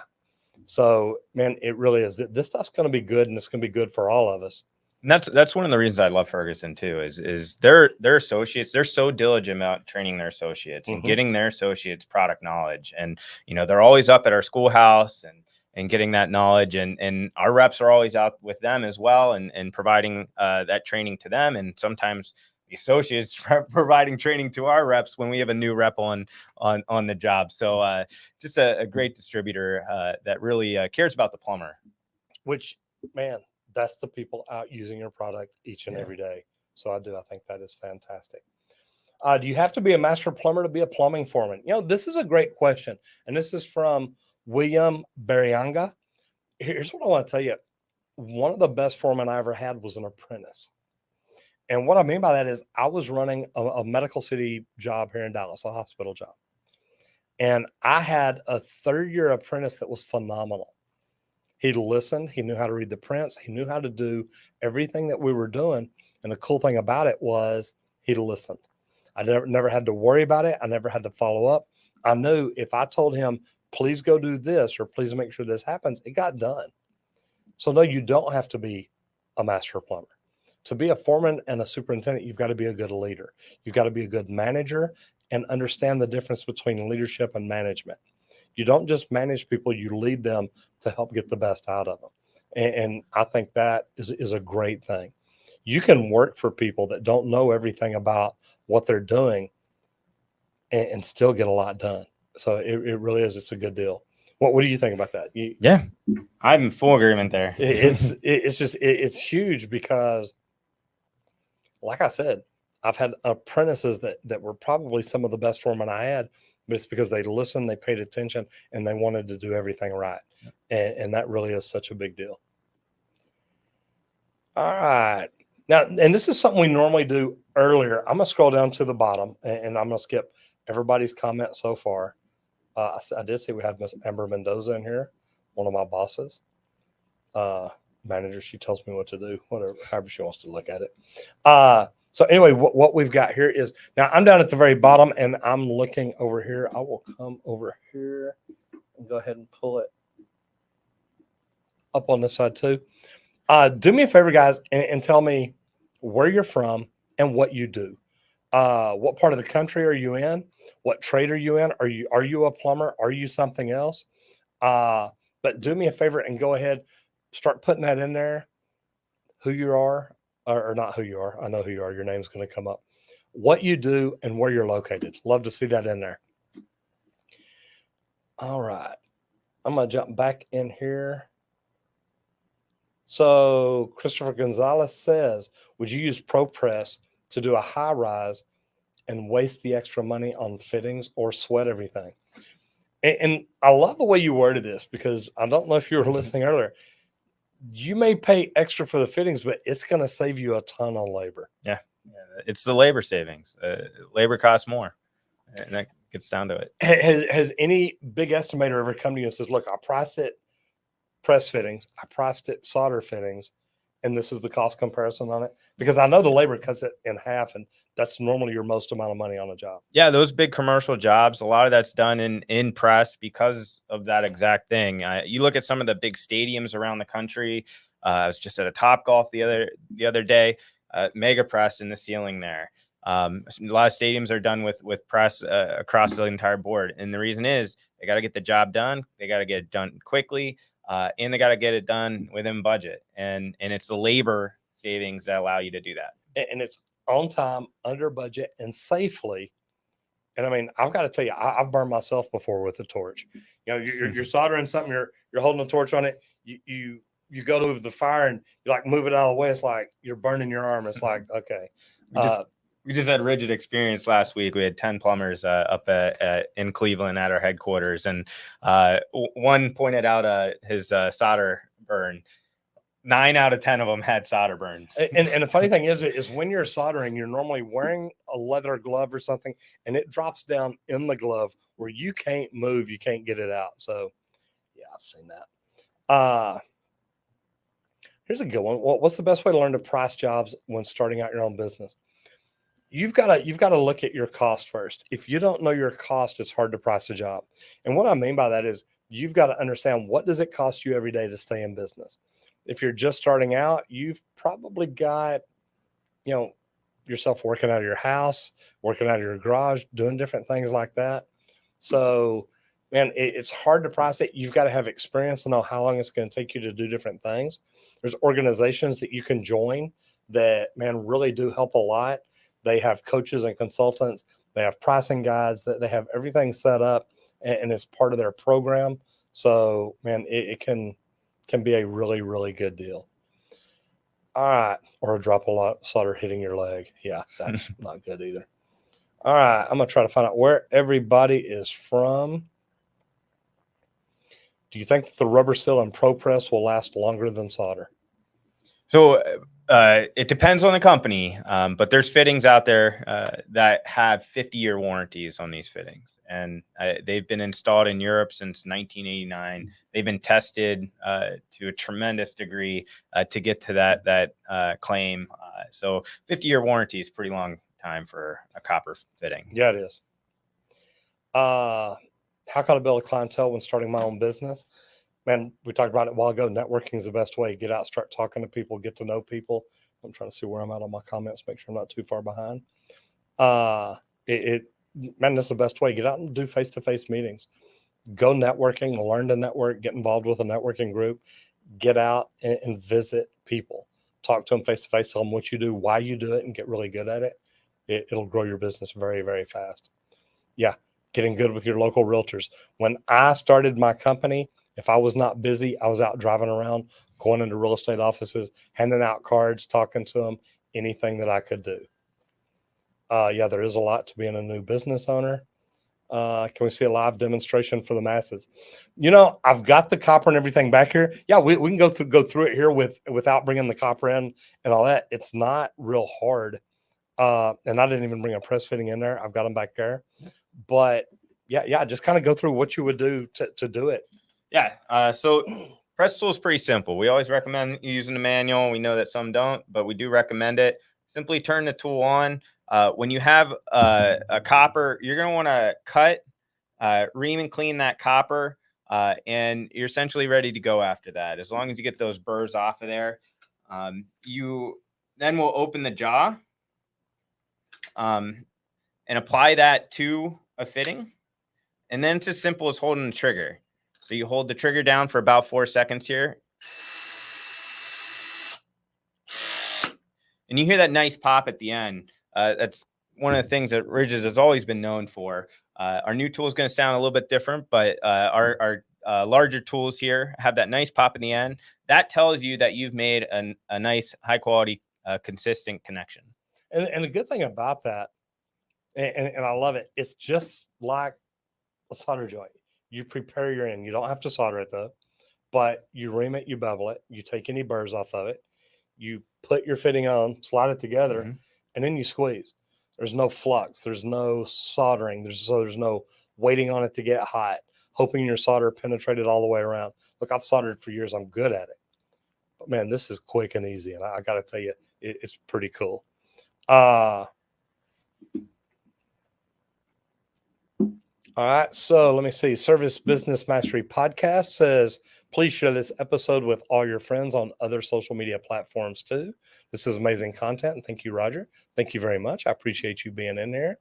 So, man, it really is. This stuff's going to be good, and it's going to be good for all of us. And that's one of the reasons I love Ferguson too, is their associates, they're so diligent about training their associates and getting their associates product knowledge. And, you know, they're always up at our schoolhouse and getting that knowledge, and our reps are always out with them as well, and providing that training to them. And sometimes the associates providing training to our reps when we have a new rep on the job. So just a great distributor that really cares about the plumber. Which, man, that's the people out using your product each and every day. So I think that is fantastic. Do you have to be a master plumber to be a plumbing foreman? You know, this is a great question. And this is from William Barianga. Here's what I want to tell you. One of the best foremen I ever had was an apprentice. And what I mean by that is I was running a medical city job here in Dallas, a hospital job. And I had a third-year apprentice that was phenomenal. He listened. He knew how to read the prints. He knew how to do everything that we were doing. And the cool thing about it was he listened. I never had to worry about it. I never had to follow up. I knew if I told him, please go do this, or please make sure this happens, it got done. So no, you don't have to be a master plumber. To be a foreman and a superintendent, you've got to be a good leader. You've got to be a good manager and understand the difference between leadership and management. You don't just manage people, you lead them to help get the best out of them. And I think that is a great thing. You can work for people that don't know everything about what they're doing and still get a lot done. So it really is. It's a good deal. What do you think about that? Yeah, I'm in full agreement there. It's huge because, like I said, I've had apprentices that were probably some of the best foremen I had, but it's because they listened, they paid attention, and they wanted to do everything right. And that really is such a big deal. All right. Now, and this is something we normally do earlier. I'm going to scroll down to the bottom, and I'm going to skip everybody's comment so far. I did see we had Miss Amber Mendoza in here, one of my bosses. Manager, she tells me what to do, whatever, however she wants to look at it. So anyway, what we've got here is, now I'm down at the very bottom and I'm looking over here. I will come over here and go ahead and pull it up on this side too. Do me a favor, guys, and tell me where you're from and what you do. What part of the country are you in? What trade are you in? Are you a plumber? Are you something else? But do me a favor and go ahead, start putting that in there, who you are, or not who you are. I know who you are. Your name's going to come up. What you do and where you're located. Love to see that in there. All right. I'm going to jump back in here. So Christopher Gonzalez says, would you use ProPress to do a high rise and waste the extra money on fittings or sweat everything? And I love the way you worded this, because I don't know if you were listening earlier. You may pay extra for the fittings, but it's going to save you a ton on labor. Yeah, it's the labor savings. Labor costs more, and that gets down to it. Has any big estimator ever come to you and says, look, I priced it press fittings, I priced it solder fittings, and this is the cost comparison on it? Because I know the labor cuts it in half, and that's normally your most amount of money on a job. Yeah, those big commercial jobs, a lot of that's done in press because of that exact thing. You look at some of the big stadiums around the country. I was just at a Topgolf the other day, mega press in the ceiling there. A lot of stadiums are done with press across the entire board, and the reason is they got to get the job done. They got to get it done quickly. And they got to get it done within budget. And it's the labor savings that allow you to do that. And it's on time, under budget, and safely. And I mean, I've got to tell you, I've burned myself before with a torch. You know, you're soldering something, you're holding a torch on it. You you go to the fire and you like move it out of the way. It's like you're burning your arm. It's like, okay. We just had Ridgid experience last week. We had 10 plumbers up in Cleveland at our headquarters, and one pointed out his solder burn. 9 out of 10 of them had solder burns. And the funny thing is when you're soldering, you're normally wearing a leather glove or something, and it drops down in the glove where you can't move, you can't get it out. So, yeah, I've seen that. Here's a good one. What's the best way to learn to price jobs when starting out your own business? You've got to look at your cost first. If you don't know your cost, it's hard to price a job. And what I mean by that is you've got to understand, what does it cost you every day to stay in business? If you're just starting out, you've probably got, yourself working out of your house, working out of your garage, doing different things like that. So, man, it's hard to price it. You've got to have experience and know how long it's going to take you to do different things. There's organizations that you can join that, man, really do help a lot. They have coaches and consultants. They have pricing guides. That they have everything set up, and it's part of their program. So, man, it can be a really, really good deal. All right. Or a drop of solder hitting your leg. Yeah, that's not good either. All right. I'm going to try to find out where everybody is from. Do you think that the rubber seal and Pro Press will last longer than solder? So it depends on the company, but there's fittings out there that have 50-year warranties on these fittings, and they've been installed in Europe since 1989. They've been tested to a tremendous degree to get to that claim. So 50-year warranty is a pretty long time for a copper fitting. Yeah, it is. How can I build a clientele when starting my own business? Man, we talked about it a while ago. Networking is the best way. Get out, start talking to people, get to know people. I'm trying to see where I'm at on my comments, make sure I'm not too far behind. Man, that's the best way. Get out and do face-to-face meetings. Go networking, learn to network, get involved with a networking group. Get out and visit people. Talk to them face-to-face, tell them what you do, why you do it, and get really good at it. It'll grow your business very, very fast. Yeah, getting good with your local realtors. When I started my company, if I was not busy, I was out driving around, going into real estate offices, handing out cards, talking to them, anything that I could do. Yeah, there is a lot to being a new business owner. Can we see a live demonstration for the masses? I've got the copper and everything back here. Yeah, we can go through it here without bringing the copper in and all that. It's not real hard. And I didn't even bring a press fitting in there. I've got them back there. But yeah, just kind of go through what you would do to do it. Yeah. So press tool is pretty simple. We always recommend using the manual. We know that some don't, but we do recommend it. Simply turn the tool on. When you have a copper, you're going to want to cut, ream and clean that copper, and you're essentially ready to go after that. As long as you get those burrs off of there, you then will open the jaw and apply that to a fitting. And then it's as simple as holding the trigger. So you hold the trigger down for about 4 seconds here. And you hear that nice pop at the end. That's one of the things that Ridgid has always been known for. Our new tool is going to sound a little bit different, but our larger tools here have that nice pop in the end. That tells you that you've made a nice, high quality, consistent connection. And the good thing about that, and I love it, it's just like a solder joint. You prepare your end. You don't have to solder it though, but you ream it, you bevel it, you take any burrs off of it, you put your fitting on, slide it together, and then you squeeze. There's no flux. There's no soldering. There's no waiting on it to get hot, hoping your solder penetrated all the way around. Look, I've soldered for years. I'm good at it. But man, this is quick and easy. And I got to tell you, it's pretty cool. All right, so let me see. Service Business Mastery Podcast says, please share this episode with all your friends on other social media platforms too. This is amazing content. And thank you, Roger. Thank you very much. I appreciate you being in there.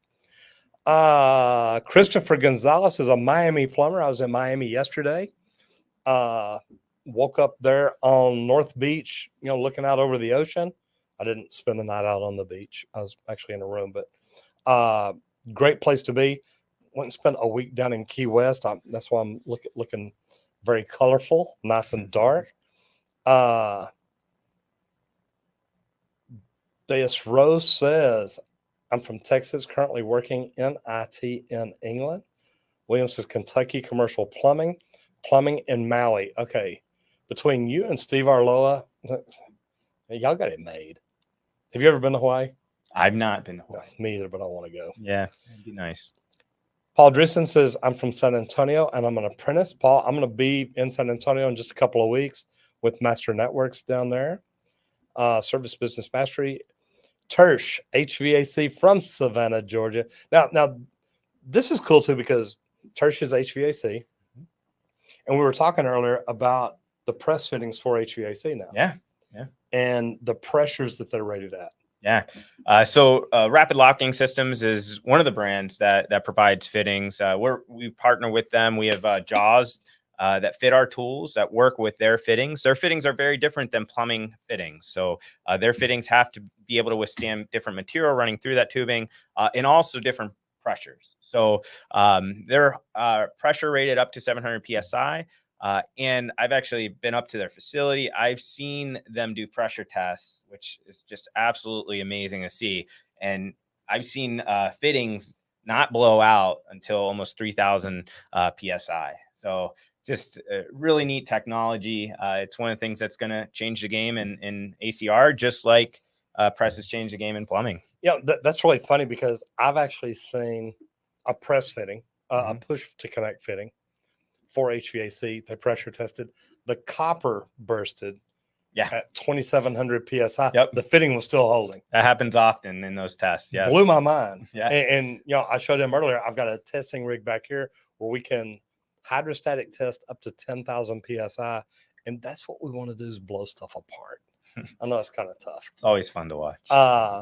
Christopher Gonzalez is a Miami plumber. I was in Miami yesterday. Woke up there on North Beach, looking out over the ocean. I didn't spend the night out on the beach. I was actually in a room, but great place to be. Went and spent a week down in Key West. That's why I'm looking very colorful, nice and dark. Deus Rose says, I'm from Texas, currently working in IT in England. Williams says Kentucky commercial plumbing in Maui. Okay. Between you and Steve Arloa, y'all got it made. Have you ever been to Hawaii? I've not been to No, Hawaii. me either, but I want to go. Yeah, it'd be nice. Paul Drisson says, I'm from San Antonio and I'm an apprentice. Paul, I'm going to be in San Antonio in just a couple of weeks with Master Networks down there. Service Business Mastery. Tersh, HVAC from Savannah, Georgia. Now, this is cool too because Tersh is HVAC. And we were talking earlier about the press fittings for HVAC now. Yeah. And the pressures that they're rated at. Yeah. So Rapid Locking Systems is one of the brands that provides fittings. We partner with them. We have Jaws that fit our tools, that work with their fittings. Their fittings are very different than plumbing fittings. So their fittings have to be able to withstand different material running through that tubing and also different pressures. So they're pressure rated up to 700 PSI. And I've actually been up to their facility. I've seen them do pressure tests, which is just absolutely amazing to see. And I've seen fittings not blow out until almost 3,000 PSI. So just really neat technology. It's one of the things that's going to change the game in ACR, just like presses change the game in plumbing. Yeah, that's really funny because I've actually seen a press fitting, a push to connect fitting for HVAC. They pressure tested. The copper bursted at 2,700 PSI. Yep. The fitting was still holding. That happens often in those tests. Yes. Blew my mind. Yeah. And I showed them earlier, I've got a testing rig back here where we can hydrostatic test up to 10,000 PSI. And that's what we want to do is blow stuff apart. I know it's kind of tough. It's always fun to watch.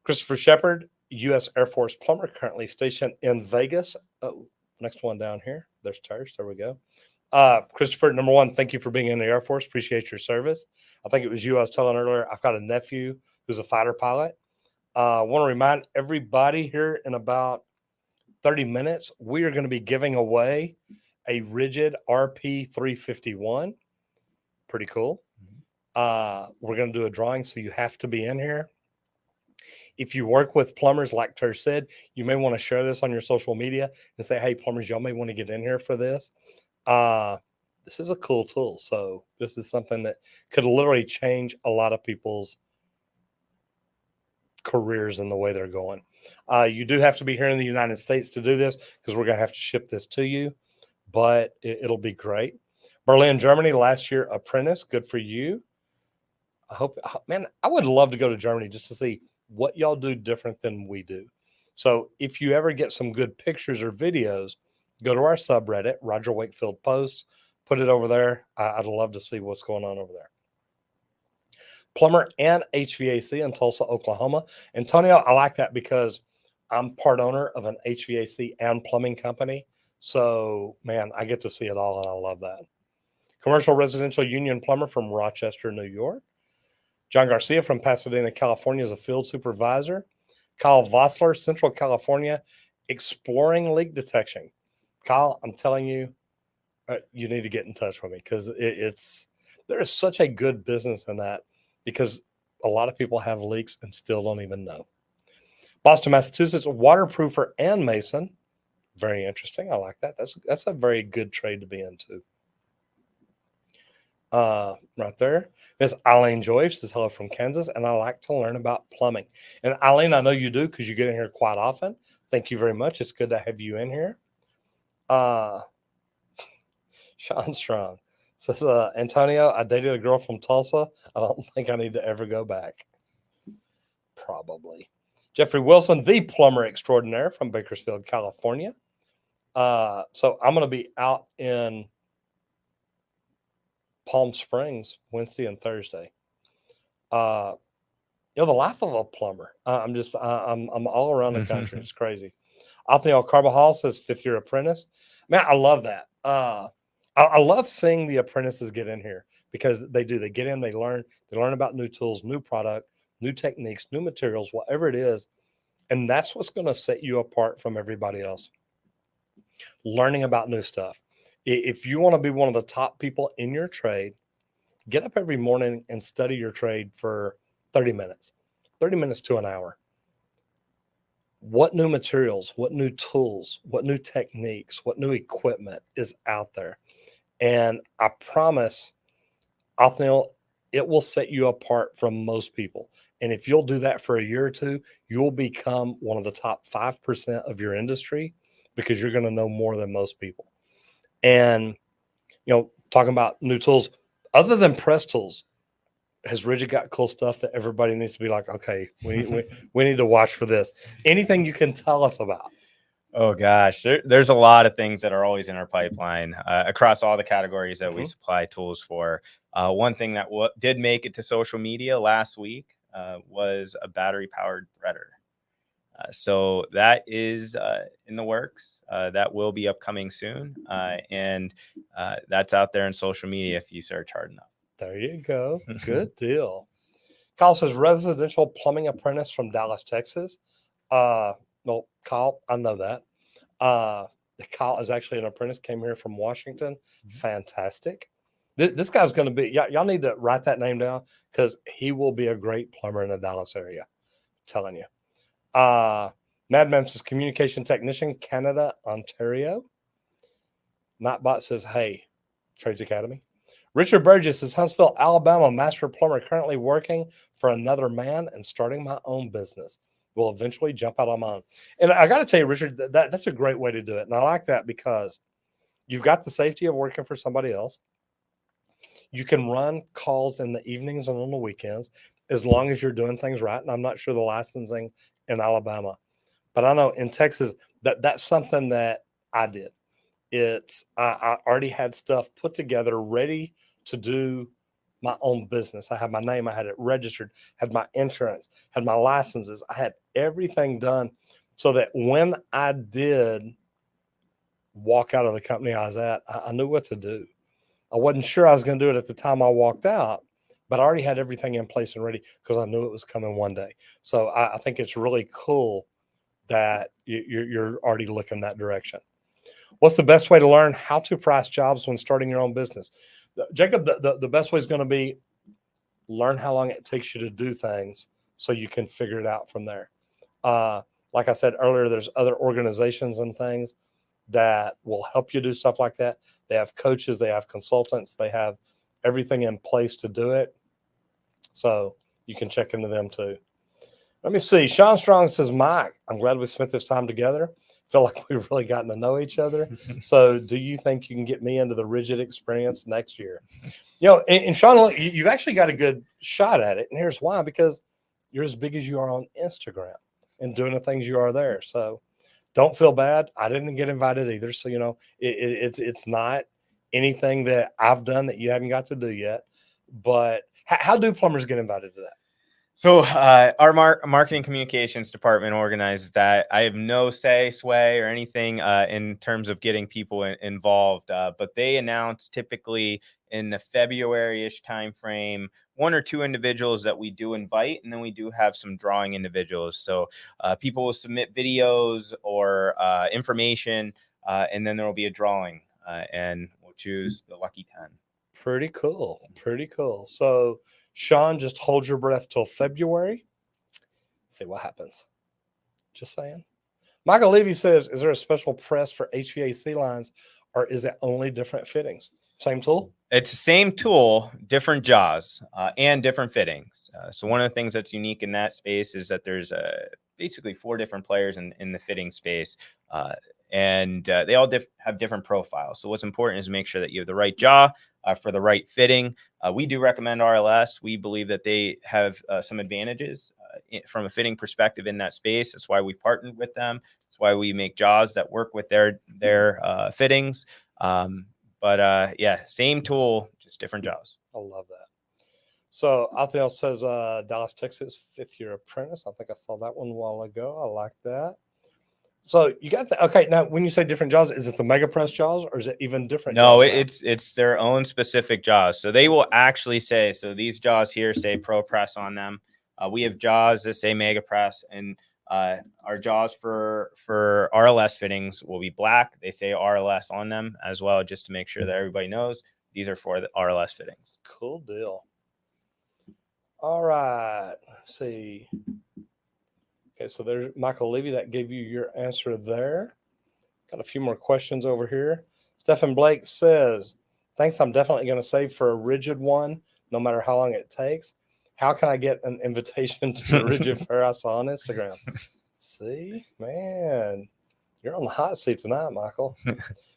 Christopher Shepard, U.S. Air Force plumber, currently stationed in Vegas. Oh, next one down here. There's Tersh. There we go. Christopher, number one, thank you for being in the Air Force. Appreciate your service. I think it was you I was telling earlier. I've got a nephew who's a fighter pilot. I want to remind everybody here in about 30 minutes, we are going to be giving away a Ridgid RP 351. Pretty cool. We're going to do a drawing, so you have to be in here. If you work with plumbers, like Tersh said, you may want to share this on your social media and say, hey, plumbers, y'all may want to get in here for this. This is a cool tool. So this is something that could literally change a lot of people's careers and the way they're going. You do have to be here in the United States to do this because we're going to have to ship this to you, but it'll be great. Berlin, Germany, last year apprentice. Good for you. I would love to go to Germany just to see what y'all do different than we do. So if you ever get some good pictures or videos, go to our subreddit, Roger Wakefield Posts, put it over there. I'd love to see what's going on over there. Plumber and HVAC in Tulsa, Oklahoma. Antonio, I like that because I'm part owner of an HVAC and plumbing company. So, man, I get to see it all, and I love that. Commercial residential union plumber from Rochester, New York. John Garcia from Pasadena, California is a field supervisor. Kyle Vossler, Central California, exploring leak detection. Kyle, I'm telling you, you need to get in touch with me because there is such a good business in that because a lot of people have leaks and still don't even know. Boston, Massachusetts, waterproofer and mason. Very interesting. I like that. That's a very good trade to be into. Right there. Miss Eileen Joy says hello from Kansas, and I like to learn about plumbing. And Eileen, I know you do because you get in here quite often. Thank you very much. It's good to have you in here. Sean Strong says, Antonio, I dated a girl from Tulsa. I don't think I need to ever go back. Probably. Jeffrey Wilson, the plumber extraordinaire from Bakersfield, California. So I'm going to be out in Palm Springs Wednesday and Thursday. The life of a plumber. I'm all around the country. It's crazy. Othniel Carbajal says 5th year apprentice. Man, I love that. I love seeing the apprentices get in here because they get in, they learn about new tools, new product, new techniques, new materials, whatever it is. And that's what's going to set you apart from everybody else. Learning about new stuff. If you want to be one of the top people in your trade, Get up every morning and study your trade for 30 minutes, 30 minutes to an hour. What new materials, what new tools, what new techniques, what new equipment is out there? And I promise, Othniel, it will set you apart from most people. And if you'll do that for a year or two, you'll become one of the top 5% of your industry because you're going to know more than most people. And, talking about new tools, other than press tools, has Ridgid got cool stuff that everybody needs to be like, okay, we need to watch for this? Anything you can tell us about? Oh gosh, there's a lot of things that are always in our pipeline across all the categories that we supply tools for. One thing that did make it to social media last week was a battery-powered threader. So that is in the works. That will be upcoming soon, and that's out there in social media if you search hard enough. There you go. Good deal. Kyle says residential plumbing apprentice from Dallas, Texas. No, Kyle, I know that. Kyle is actually an apprentice, came here from Washington. Fantastic. This guy's going to be, y'all need to write that name down because he will be a great plumber in the Dallas area. I'm telling you. Mad Memphis communication technician, Canada, Ontario. Nightbot says, hey, Trades Academy. Richard Burgess is Huntsville, Alabama, master plumber, currently working for another man and starting my own business. Will eventually jump out on my own. And I got to tell you, Richard, that's a great way to do it. And I like that because you've got the safety of working for somebody else. You can run calls in the evenings and on the weekends as long as you're doing things right. And I'm not sure the licensing in Alabama, but I know in Texas that's something that I did. I already had stuff put together, ready to do my own business. I had my name, I had it registered, had my insurance, had my licenses. I had everything done so that when I did walk out of the company I was at, I knew what to do. I wasn't sure I was going to do it at the time I walked out, but I already had everything in place and ready because I knew it was coming one day. So I think it's really cool that you're already looking that direction. What's the best way to learn how to price jobs when starting your own business? Jacob, the best way is going to be learn how long it takes you to do things so you can figure it out from there. Like I said earlier, there's other organizations and things that will help you do stuff like that. They have coaches, they have consultants, they have everything in place to do it. So you can check into them too. Let me see. Sean Strong says, Mike, I'm glad we spent this time together. Feel like we've really gotten to know each other. So do you think you can get me into the Ridgid experience next year? And Sean, look, you've actually got a good shot at it. And here's why, because you're as big as you are on Instagram and doing the things you are there. So don't feel bad. I didn't get invited either. So, it's not anything that I've done that you haven't got to do yet. But how do plumbers get invited to that? So our marketing communications department organizes that. I have no sway or anything in terms of getting people involved, but they announce typically in the February-ish timeframe 1 or 2 individuals that we do invite, and then we do have some drawing individuals. So people will submit videos or information, and then there will be a drawing, and we'll choose the lucky 10. Pretty cool. Pretty cool. So Sean, just hold your breath till February. See what happens. Just saying. Michael Levy says, is there a special press for HVAC lines or is it only different fittings? Same tool? It's the same tool, different jaws and different fittings. So one of the things that's unique in that space is that there's basically 4 different players in the fitting space. And they all have different profiles. So what's important is to make sure that you have the right jaw for the right fitting. We do recommend RLS. We believe that they have some advantages from a fitting perspective in that space. That's why we partnered with them. That's why we make jaws that work with their fittings. But yeah, same tool, just different jaws. I love that. So Othniel says Dallas, Texas, 5th-year apprentice. I think I saw that one a while ago. I like that. So you got okay. Now, when you say different jaws, is it the mega press jaws or is it even different? No, jaws it's their own specific jaws. So they will actually say, so these jaws here say Pro Press on them. We have jaws that say Mega Press, and our jaws for RLS fittings will be black. They say RLS on them as well, just to make sure that everybody knows. these are for the RLS fittings. Cool deal. All right. Let's see. Okay, so there's Michael Levy that gave you your answer there. Got a few more questions over here. Stephen Blake says, thanks, I'm definitely going to save for a Ridgid one, no matter how long it takes. How can I get an invitation to the Ridgid Fair I saw on Instagram? See, man, you're on the hot seat tonight, Michael.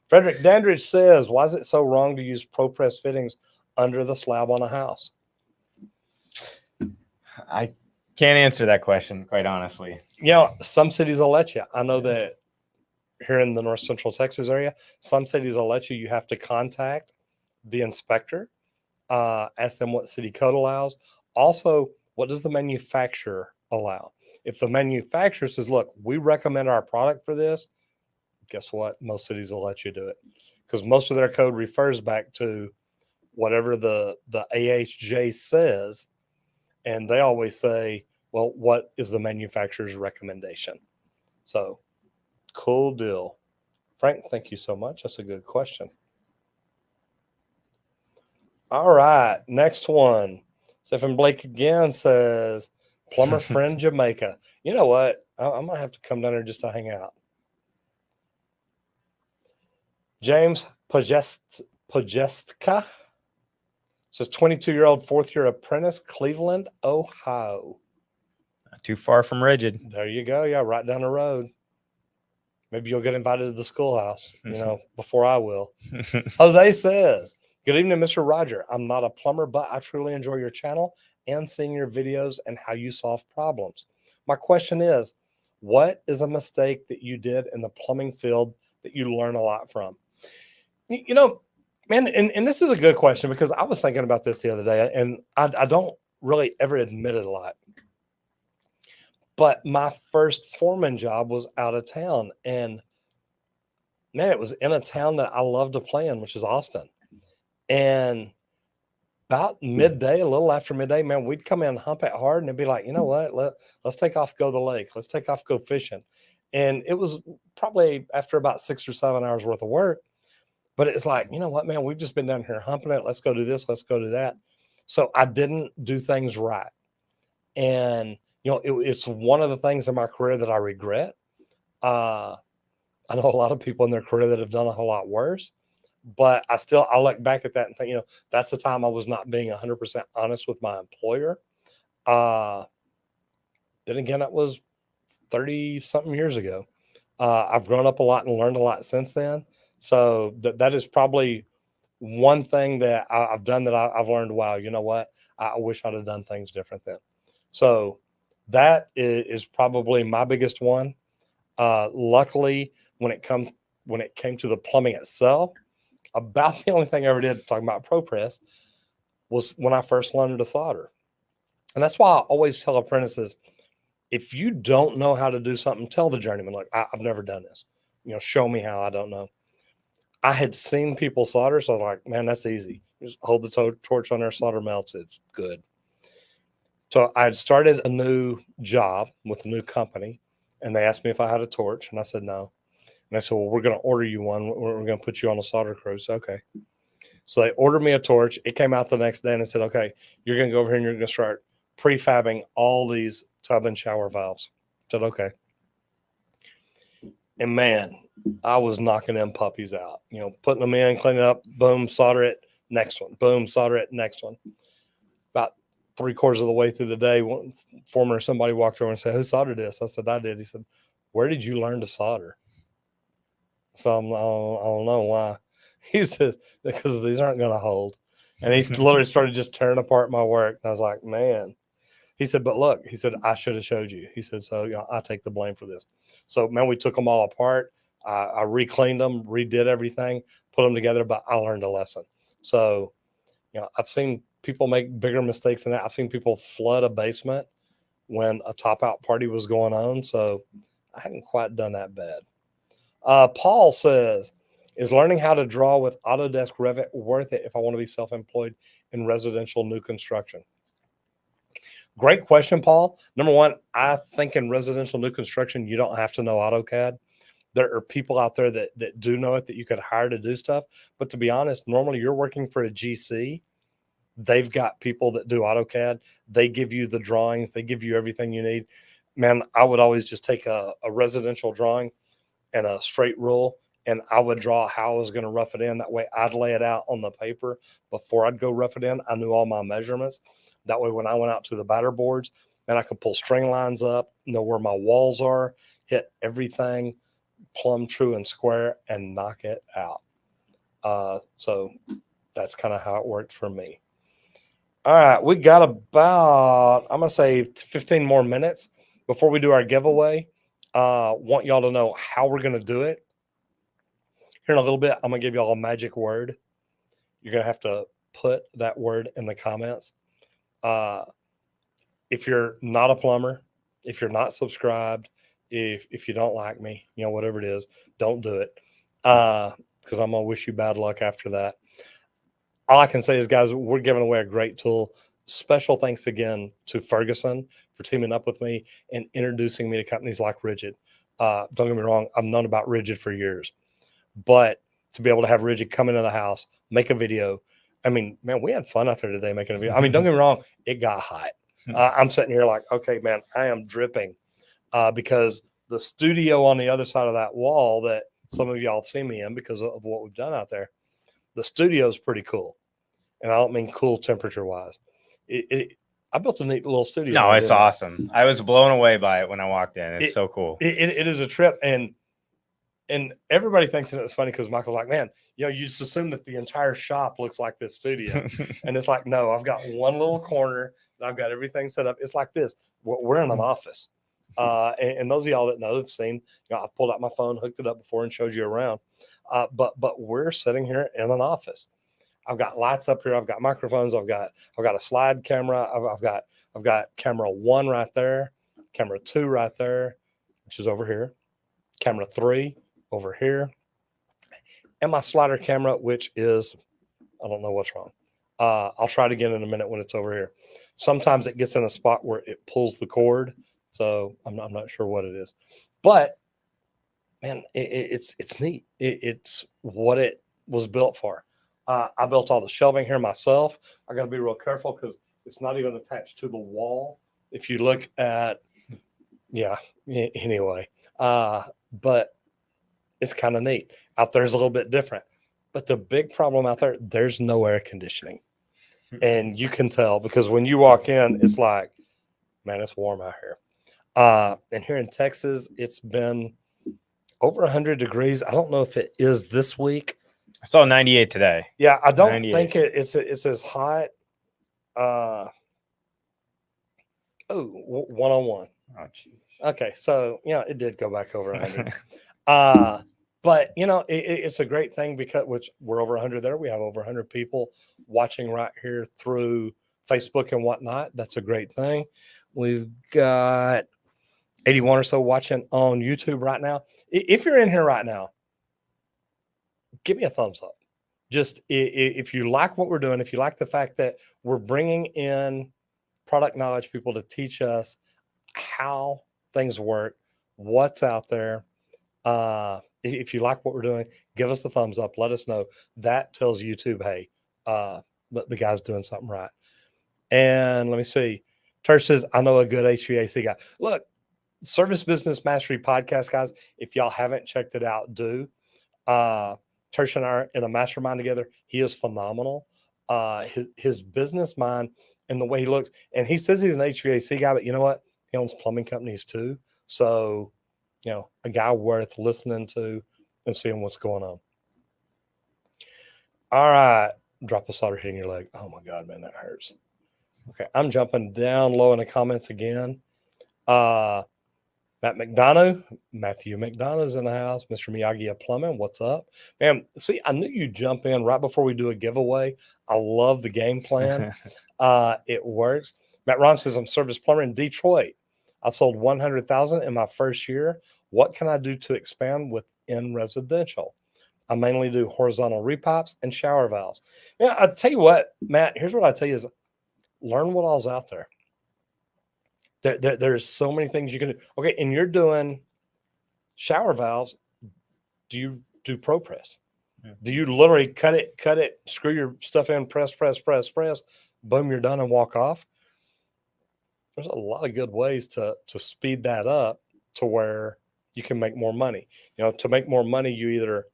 Frederick Dandridge says, why is it so wrong to use ProPress fittings under the slab on a house? I can't answer that question, quite honestly. You know, some cities will let you. I know that here in the North Central Texas area, some cities will let you. You have to contact the inspector, ask them what city code allows. Also, what does the manufacturer allow? If the manufacturer says, look, we recommend our product for this, guess what? Most cities will let you do it because most of their code refers back to whatever the AHJ says. And they always say, well, what is the manufacturer's recommendation? So, cool deal. Frank, thank you so much. That's a good question. All right. Next one. Stephen Blake again says, plumber friend Jamaica. You know what? I'm going to have to come down there just to hang out. James Pojestka says 22-year-old fourth-year apprentice, Cleveland, Ohio. Not too far from Ridgid. There you go. Yeah, right down the road. Maybe you'll get invited to the schoolhouse, before I will. Jose says, good evening, Mr. Roger. I'm not a plumber, but I truly enjoy your channel and seeing your videos and how you solve problems. My question is, what is a mistake that you did in the plumbing field that you learn a lot from? You know, man, and this is a good question because I was thinking about this the other day, and I don't really ever admit it a lot. But my first foreman job was out of town, and man, it was in a town that I love to play in, which is Austin. And about midday, a little after midday, man, we'd come in and hump it hard, and it'd be like, you know what? Let's take off, go to the lake. Let's take off, go fishing. And it was probably after about 6 or 7 hours worth of work. But it's like, you know what, man, we've just been down here humping it. Let's go do this. Let's go do that. So I didn't do things right. And, it's one of the things in my career that I regret. I know a lot of people in their career that have done a whole lot worse. But I look back at that and think, that's the time I was not being 100% honest with my employer. Then again, that was 30-something years ago. I've grown up a lot and learned a lot since then. So that is probably one thing that I've done that I've learned, wow, you know what? I wish I'd have done things different then. So that is probably my biggest one. Luckily, when it came to the plumbing itself, about the only thing I ever did talking about ProPress was when I first learned to solder. And that's why I always tell apprentices, if you don't know how to do something, tell the journeyman, look, I've never done this. Show me how. I don't know. I had seen people solder, so I was like, man, that's easy. Just hold the torch on there, solder melts, it's good. So I had started a new job with a new company, and they asked me if I had a torch, and I said no. And I said, well, we're going to order you one. We're going to put you on a solder crew. So, okay. So they ordered me a torch. It came out the next day, and I said, okay, you're going to go over here and you're going to start prefabbing all these tub and shower valves. I said, okay. And man, I was knocking them puppies out, putting them in, cleaning up, boom, solder it, next one, boom, solder it, next one. About 3/4 of the way through the day, one foreman or somebody walked over and said, who soldered this? I said, I did. He said, where did you learn to solder? So I don't know why. He said, because these aren't going to hold. And he literally started just tearing apart my work. And I was like, man. He said, but look, he said, I should have showed you. He said, so I take the blame for this. So, man, we took them all apart. I re-cleaned them, redid everything, put them together, but I learned a lesson. So, I've seen people make bigger mistakes than that. I've seen people flood a basement when a top-out party was going on. So I haven't quite done that bad. Paul says, is learning how to draw with Autodesk Revit worth it if I want to be self-employed in residential new construction? Great question, Paul. Number one, I think in residential new construction, you don't have to know AutoCAD. There are people out there that do know it, that you could hire to do stuff. But to be honest, normally you're working for a GC. They've got people that do AutoCAD. They give you the drawings. They give you everything you need. Man, I would always just take a residential drawing and a straight rule, and I would draw how I was going to rough it in. That way I'd lay it out on the paper before I'd go rough it in. I knew all my measurements. That way when I went out to the batter boards, and I could pull string lines up, know where my walls are, hit everything plumb true and square, and knock it out. So that's kind of how it worked for me. All right, we got about, I'm going to say 15 more minutes before we do our giveaway. Want y'all to know how we're going to do it. Here in a little bit, I'm going to give y'all a magic word. You're going to have to put that word in the comments. If you're not a plumber, if you're not subscribed, if you don't like me, whatever it is, don't do it. Because I'm going to wish you bad luck after that. All I can say is, guys, we're giving away a great tool. Special thanks again to Ferguson for teaming up with me and introducing me to companies like Ridgid. Don't get me wrong, I've known about Ridgid for years. But to be able to have Ridgid come into the house, make a video. I mean, man, we had fun out there today making a video. I mean, don't get me wrong, it got hot. I'm sitting here like, okay, man, I am dripping because the studio on the other side of that wall that some of y'all have seen me in because of what we've done out there, the studio is pretty cool. And I don't mean cool temperature wise. I built a neat little studio. No, it's awesome. I was blown away by it when I walked in. It's so cool. It is a trip. And everybody thinks that it's funny because Michael's like, man, you just assume that the entire shop looks like this studio. And it's like, no, I've got one little corner and I've got everything set up. It's like this. We're in an office. And those of y'all that know have seen, I pulled out my phone, hooked it up before and showed you around. But we're sitting here in an office. I've got lights up here. I've got microphones. I've got a slide camera. I've got camera 1 right there, camera 2 right there, which is over here, camera 3 over here, and my slider camera, which is, I don't know what's wrong. I'll try it again in a minute when it's over here. Sometimes it gets in a spot where it pulls the cord, so I'm not sure what it is. But man, it's neat. It's what it was built for. I built all the shelving here myself. I got to be real careful because it's not even attached to the wall. If you look at, anyway. But it's kind of neat. Out there is a little bit different. But the big problem out there, there's no air conditioning. And you can tell because when you walk in, it's like, man, it's warm out here. And here in Texas, it's been over 100 degrees. I don't know if it is this week. I saw 98 today. Yeah, I don't think it's as hot. 101. Oh, geez. Okay, so it did go back over 100. But it's a great thing because we're over 100 there. We have over 100 people watching right here through Facebook and whatnot. That's a great thing. We've got 81 or so watching on YouTube right now. If you're in here right now, give me a thumbs up. Just if you like what we're doing, if you like the fact that we're bringing in product knowledge people to teach us how things work, what's out there. If you like what we're doing, give us a thumbs up. Let us know. That tells YouTube, hey, the guy's doing something right. And let me see. Tersh says, I know a good HVAC guy. Look, Service Business Mastery Podcast, guys, if y'all haven't checked it out, do. Tersh and I are in a mastermind together. He is phenomenal. His business mind and the way he looks. And he says he's an HVAC guy, but you know what? He owns plumbing companies too. So, a guy worth listening to and seeing what's going on. All right. Drop a solder hitting your leg. Oh my God, man, that hurts. Okay. I'm jumping down low in the comments again. Matthew McDonough's in the house. Mr. Miyagi of Plumbing. What's up? Man, see, I knew you'd jump in right before we do a giveaway. I love the game plan. It works. Matt Ron says, I'm service plumber in Detroit. I've sold 100,000 in my first year. What can I do to expand within residential? I mainly do horizontal repipes and shower valves. Yeah, I tell you what, Matt, here's what I tell you is learn what all's out there. There's so many things you can do. Okay, and you're doing shower valves. do you do pro press? Yeah. Do you literally cut it, screw your stuff in, press, boom, you're done and walk off? There's a lot of good ways to speed that up to where you can make more money. To make more money, you either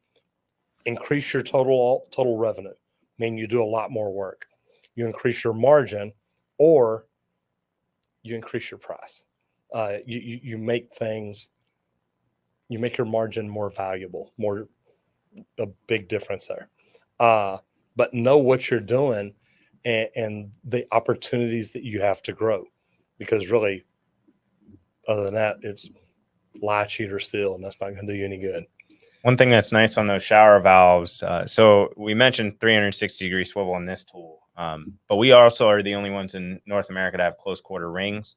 increase your total revenue, meaning you do a lot more work. You increase your margin, or you increase your price. You make your margin more valuable, a big difference there. But know what you're doing and the opportunities that you have to grow, because really, other than that, it's lie, cheat, or steal, and that's not going to do you any good. One thing that's nice on those shower valves, so we mentioned 360-degree swivel in this tool, but we also are the only ones in North America to have close quarter rings.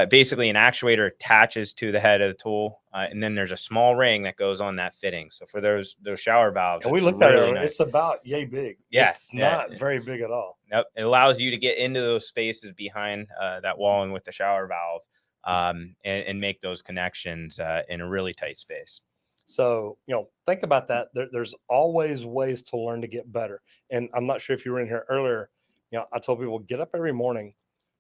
Basically an actuator attaches to the head of the tool, and then there's a small ring that goes on that fitting. So for those shower valves, and we looked at it, nice. It's about yay big. Yeah, it's not very big at all. Nope. It allows you to get into those spaces behind that wall and with the shower valve, and make those connections in a really tight space. So, think about that. There's always ways to learn to get better. And I'm not sure if you were in here earlier. I told people, get up every morning,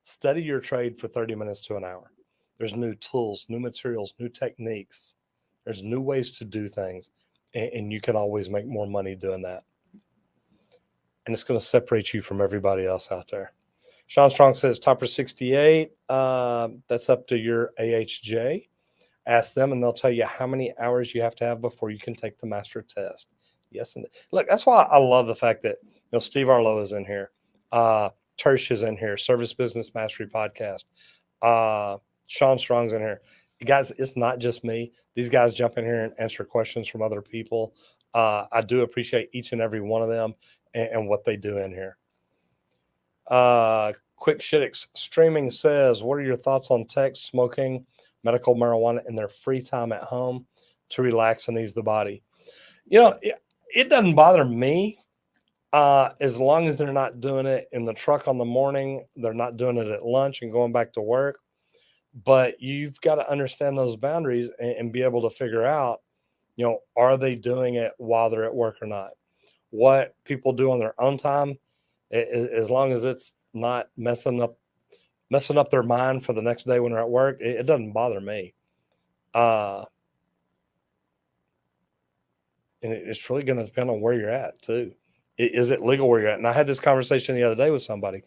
study your trade for 30 minutes to an hour. There's new tools, new materials, new techniques. There's new ways to do things. And you can always make more money doing that. And it's going to separate you from everybody else out there. Sean Strong says, Topper 68. That's up to your AHJ. Ask them and they'll tell you how many hours you have to have before you can take the master test. Yes. And look, that's why I love the fact that, Steve Arlo is in here. Tersh is in here. Service Business Mastery Podcast. Sean Strong's in here. Guys, it's not just me. These guys jump in here and answer questions from other people. I do appreciate each and every one of them and what they do in here. Quick Shit Streaming says, what are your thoughts on tech smoking medical marijuana in their free time at home to relax and ease the body? It doesn't bother me as long as they're not doing it in the truck on the morning. They're not doing it at lunch and going back to work. But you've got to understand those boundaries and be able to figure out, are they doing it while they're at work or not? What people do on their own time, as long as it's not messing up their mind for the next day when they're at work, it doesn't bother me. And it's really going to depend on where you're at too. Is it legal where you're at? And I had this conversation the other day with somebody.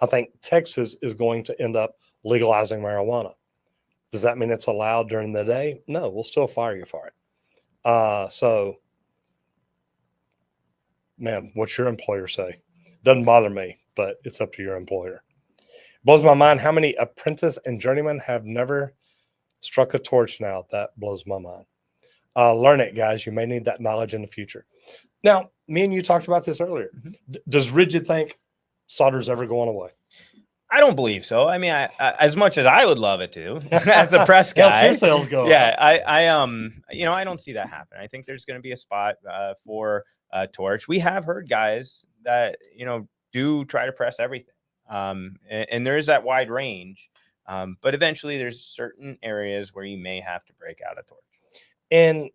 I think Texas is going to end up legalizing marijuana. Does that mean it's allowed during the day? No, we'll still fire you for it. So, man, what's your employer say? Doesn't bother me, but it's up to your employer. Blows my mind how many apprentice and journeymen have never struck a torch now. That blows my mind. Learn it, guys. You may need that knowledge in the future. Now, me and you talked about this earlier. Mm-hmm. Does Ridgid think solder's ever going away? I don't believe so. I mean, I as much as I would love it to, as a press guy, your sales go yeah, I don't see that happen. I think there's going to be a spot for torch. We have heard guys that do try to press everything, and there is that wide range, but eventually there's certain areas where you may have to break out a torch. And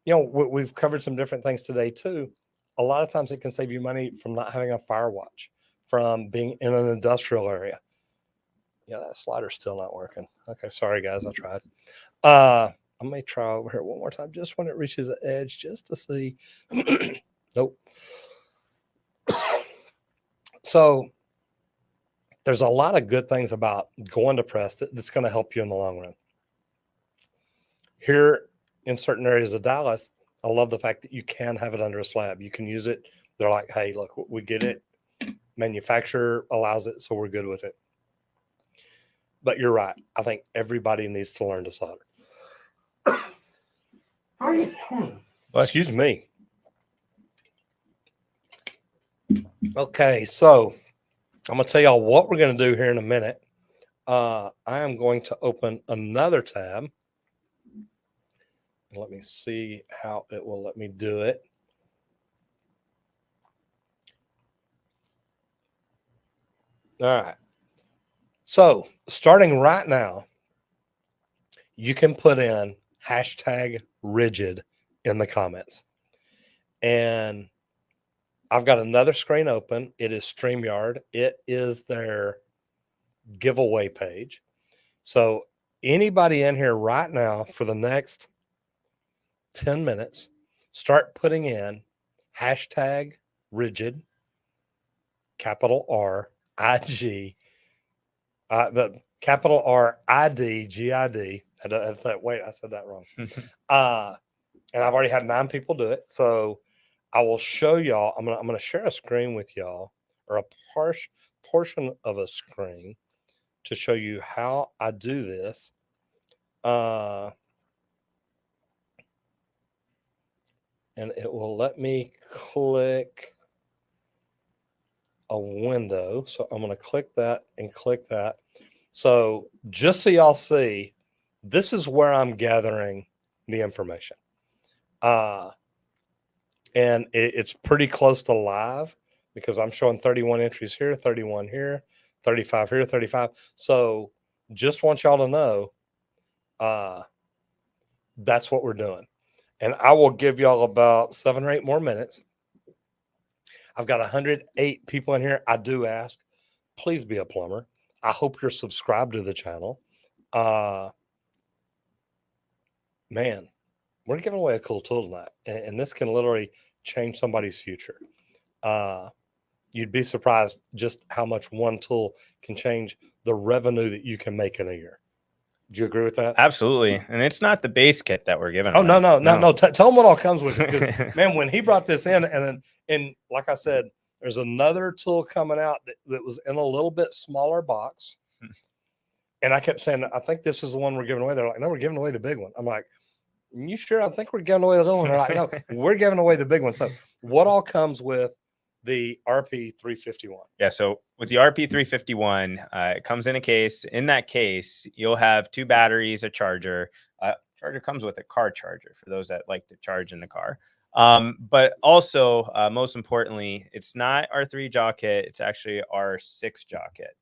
we've covered some different things today too. A lot of times it can save you money from not having a fire watch, from being in an industrial area. Yeah, that slider's still not working. Okay, sorry guys, I tried. I may try over here one more time just when it reaches the edge, just to see. Nope. So there's a lot of good things about going to press that's going to help you in the long run. Here in certain areas of Dallas, I love the fact that you can have it under a slab. You can use it. They're like, hey, look, we get it. Manufacturer allows it, so we're good with it. But you're right. I think everybody needs to learn to solder. Excuse me. Okay, so I'm going to tell y'all what we're going to do here in a minute. I am going to open another tab. Let me see how it will let me do it. All right. So starting right now, you can put in hashtag Ridgid in the comments. And I've got another screen open. It is StreamYard. It is their giveaway page. So anybody in here right now for the next 10 minutes, start putting in hashtag Ridgid, capital R I G, but capital R I D G I D. Wait, I said that wrong. And I've already had 9 people do it. So I will show y'all. I'm gonna share a screen with y'all, or a portion of a screen, to show you how I do this. And it will let me click a window. So I'm going to click that and click that. So just so y'all see, this is where I'm gathering the information. And it's pretty close to live, because I'm showing 31 entries here, 31 here, 35 here, 35. So just want y'all to know, that's what we're doing. And I will give y'all about 7 or 8 more minutes. I've got 108 people in here. I do ask, please be a plumber. I hope you're subscribed to the channel. Man, we're giving away a cool tool tonight, and this can literally change somebody's future. You'd be surprised just how much one tool can change the revenue that you can make in a year. Do you agree with that? Absolutely. And it's not the base kit that we're giving. Oh, no. Tell them what all comes with it. Because, man, when he brought this in, and like I said, there's another tool coming out that was in a little bit smaller box. And I kept saying, I think this is the one we're giving away. They're like, no, we're giving away the big one. I'm like, you sure? I think we're giving away the little one. They're like, no, we're giving away the big one. So what all comes with the RP351? Yeah, so with the RP351, it comes in a case. In that case, you'll have 2 batteries, a charger. Charger comes with a car charger for those that like to charge in the car. But also, most importantly, it's not our 3 jaw kit. It's actually our 6 jaw kit.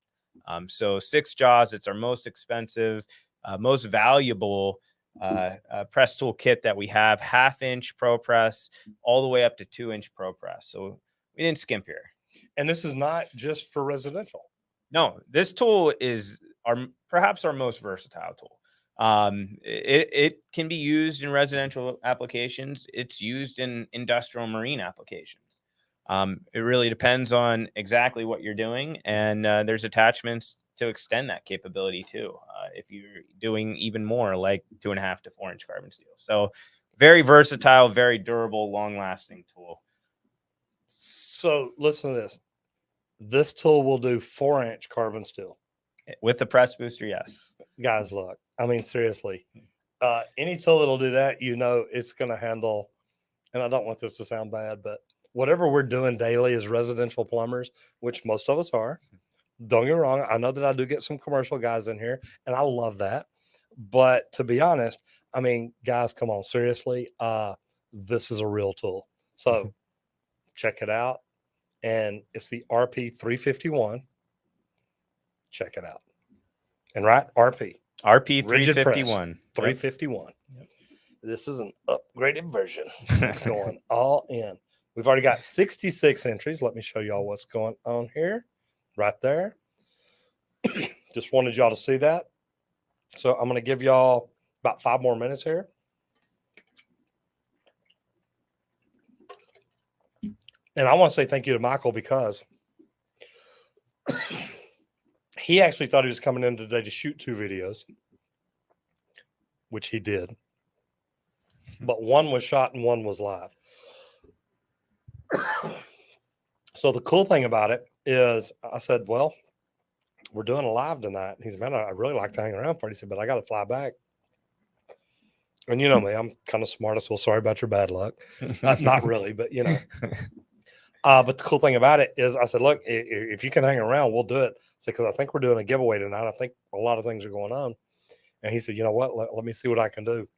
So 6 jaws, it's our most expensive, most valuable press tool kit that we have. 1/2-inch pro press all the way up to 2-inch pro press. So we didn't skimp here. And this is not just for residential. No, this tool is perhaps our most versatile tool. It can be used in residential applications. It's used in industrial marine applications. It really depends on exactly what you're doing, and there's attachments to extend that capability too. If you're doing even more, like 2.5 to 4-inch carbon steel. So very versatile, very durable, long-lasting tool. So listen to this. This tool will do 4-inch carbon steel with the press booster. Yes, guys, look, I mean, seriously, any tool that'll do that, it's going to handle, and I don't want this to sound bad, but whatever we're doing daily as residential plumbers, which most of us are, don't get me wrong, I know that I do get some commercial guys in here, and I love that. But to be honest, I mean, guys, come on, seriously, this is a real tool. So check it out. And it's the RP351. Check it out. And right, RP351. 351. Yep. This is an upgraded version. Going all in. We've already got 66 entries. Let me show y'all what's going on here. Right there. Just wanted y'all to see that. So I'm going to give y'all about 5 more minutes here. And I want to say thank you to Michael, because he actually thought he was coming in today to shoot 2 videos, which he did. But one was shot and one was live. So the cool thing about it is I said, well, we're doing a live tonight. He said, man, I really like to hang around for it. He said, but I got to fly back. And you know me, I'm kind of smart. Well, sorry about your bad luck. Not really, but but the cool thing about it is I said, look, if you can hang around, we'll do it. Because I think we're doing a giveaway tonight. I think a lot of things are going on. And he said, you know what? Let me see what I can do.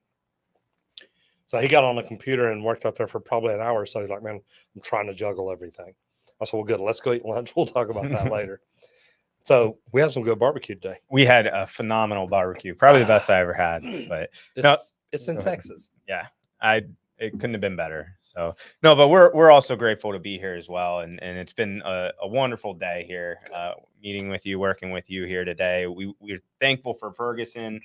So he got on the computer and worked out there for probably an hour or so. He's like, man, I'm trying to juggle everything. I said, well, good. Let's go eat lunch. We'll talk about that later. So we had some good barbecue today. We had a phenomenal barbecue. Probably the best I ever had. But It's in Texas. Yeah, it couldn't have been better. So no, but we're also grateful to be here as well, and it's been a wonderful day here, meeting with you, working with you here today. We're thankful for Ferguson,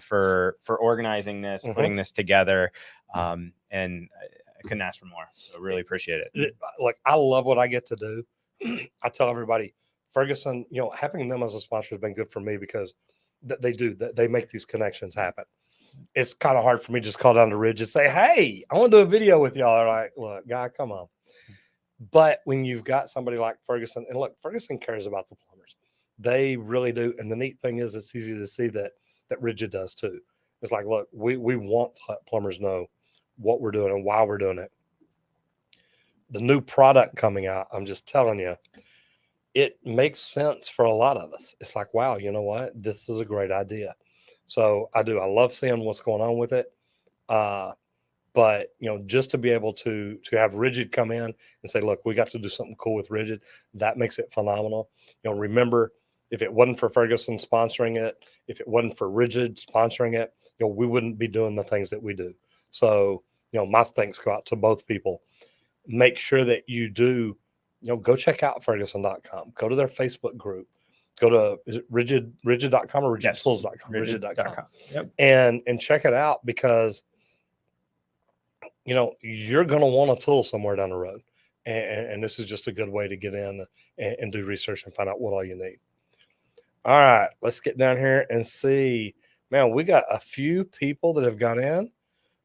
for organizing this, putting this together, and I couldn't ask for more. So really appreciate it. Like, I love what I get to do. I tell everybody, Ferguson, having them as a sponsor has been good for me because they make these connections happen. It's kind of hard for me to just call down to Ridge and say, hey, I want to do a video with y'all. They're like, look, guy, come on. But when you've got somebody like Ferguson, and look, Ferguson cares about the plumbers. They really do. And the neat thing is it's easy to see that Ridgid does too. It's like, look, we want to let plumbers know what we're doing and why we're doing it. The new product coming out, I'm just telling you, it makes sense for a lot of us. It's like, wow, you know what? This is a great idea. So I love seeing what's going on with it. But just to be able to have Ridgid come in and say, look, we got to do something cool with Ridgid, that makes it phenomenal. Remember, if it wasn't for Ferguson sponsoring it, if it wasn't for Ridgid sponsoring it, we wouldn't be doing the things that we do. So, my thanks go out to both people. Make sure that you do, go check out Ferguson.com, go to their Facebook group, go to, is it Ridgid.com or RidgidSchools.com? Ridgid.com. Yep. And check it out because, you're going to want a tool somewhere down the road. And this is just a good way to get in and do research and find out what all you need. All right, let's get down here and see. Man, we got a few people that have got in.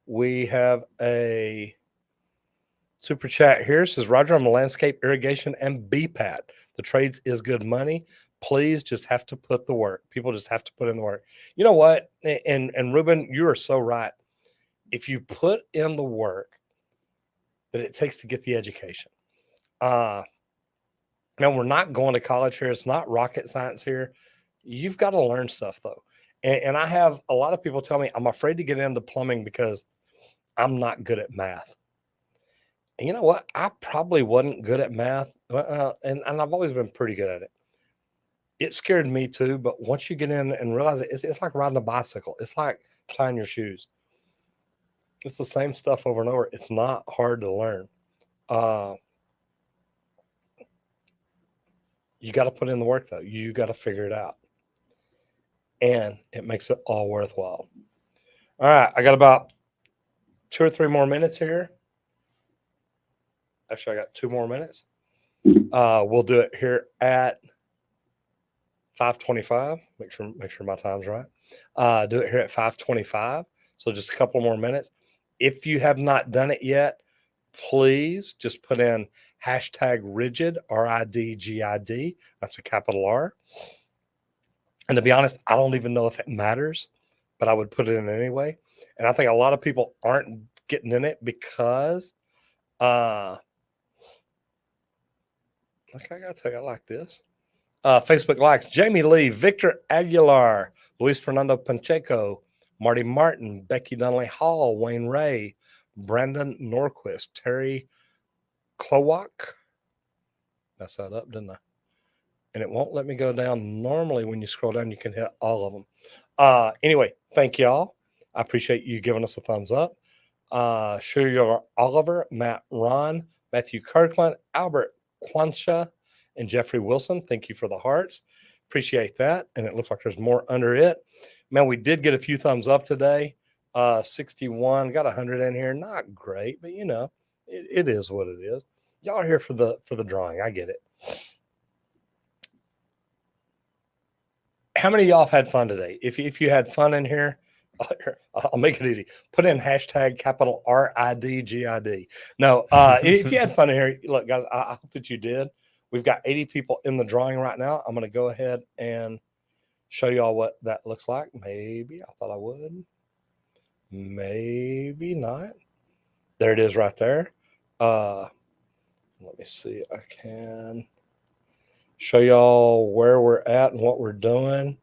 We have a super chat here. It says, Roger, I'm a landscape, irrigation, and BPAT. The trades is good money. Please just have to put the work. People just have to put in the work. You know what? And Ruben, you are so right. If you put in the work that it takes to get the education. Now, we're not going to college here. It's not rocket science here. You've got to learn stuff, though. And I have a lot of people tell me I'm afraid to get into plumbing because I'm not good at math. And you know what? I probably wasn't good at math, and I've always been pretty good at it. It scared me too, but once you get in and realize it's like riding a bicycle. It's like tying your shoes. It's the same stuff over and over. It's not hard to learn. You got to put in the work, though. You got to figure it out. And it makes it all worthwhile. All right. I got about 2 or 3 more minutes here. Actually, I got 2 more minutes. We'll do it here at 5:25. Make sure my time's right. Do it here at 5:25. So just a couple more minutes. If you have not done it yet, please just put in hashtag Ridgid, RIDGID. That's a capital R. And to be honest, I don't even know if it matters, but I would put it in anyway. And I think a lot of people aren't getting in it because, okay, I got to tell you, I like this. Facebook likes Jamie Lee, Victor Aguilar, Luis Fernando Pacheco, Marty Martin, Becky Donnelly Hall, Wayne Ray, Brandon Norquist, Terry Klowak. Messed that up, didn't I? And it won't let me go down. Normally, when you scroll down, you can hit all of them. Anyway, thank y'all. I appreciate you giving us a thumbs up. Sugar Oliver, Matt Ron, Matthew Kirkland, Albert Quansha, and Jeffrey Wilson. Thank you for the hearts. Appreciate that. And it looks like there's more under it. Man, we did get a few thumbs up today. 61, got 100 in here. Not great, but it is what it is. Y'all are here for the drawing. I get it. How many of y'all have had fun today? If you had fun in here, I'll make it easy. Put in hashtag capital RIDGID. No, if you had fun in here, look, guys, I hope that you did. We've got 80 people in the drawing right now. I'm going to go ahead and show y'all what that looks like. Maybe I thought I would. Maybe not. There it is right there. Let me see if I can show y'all where we're at and what we're doing.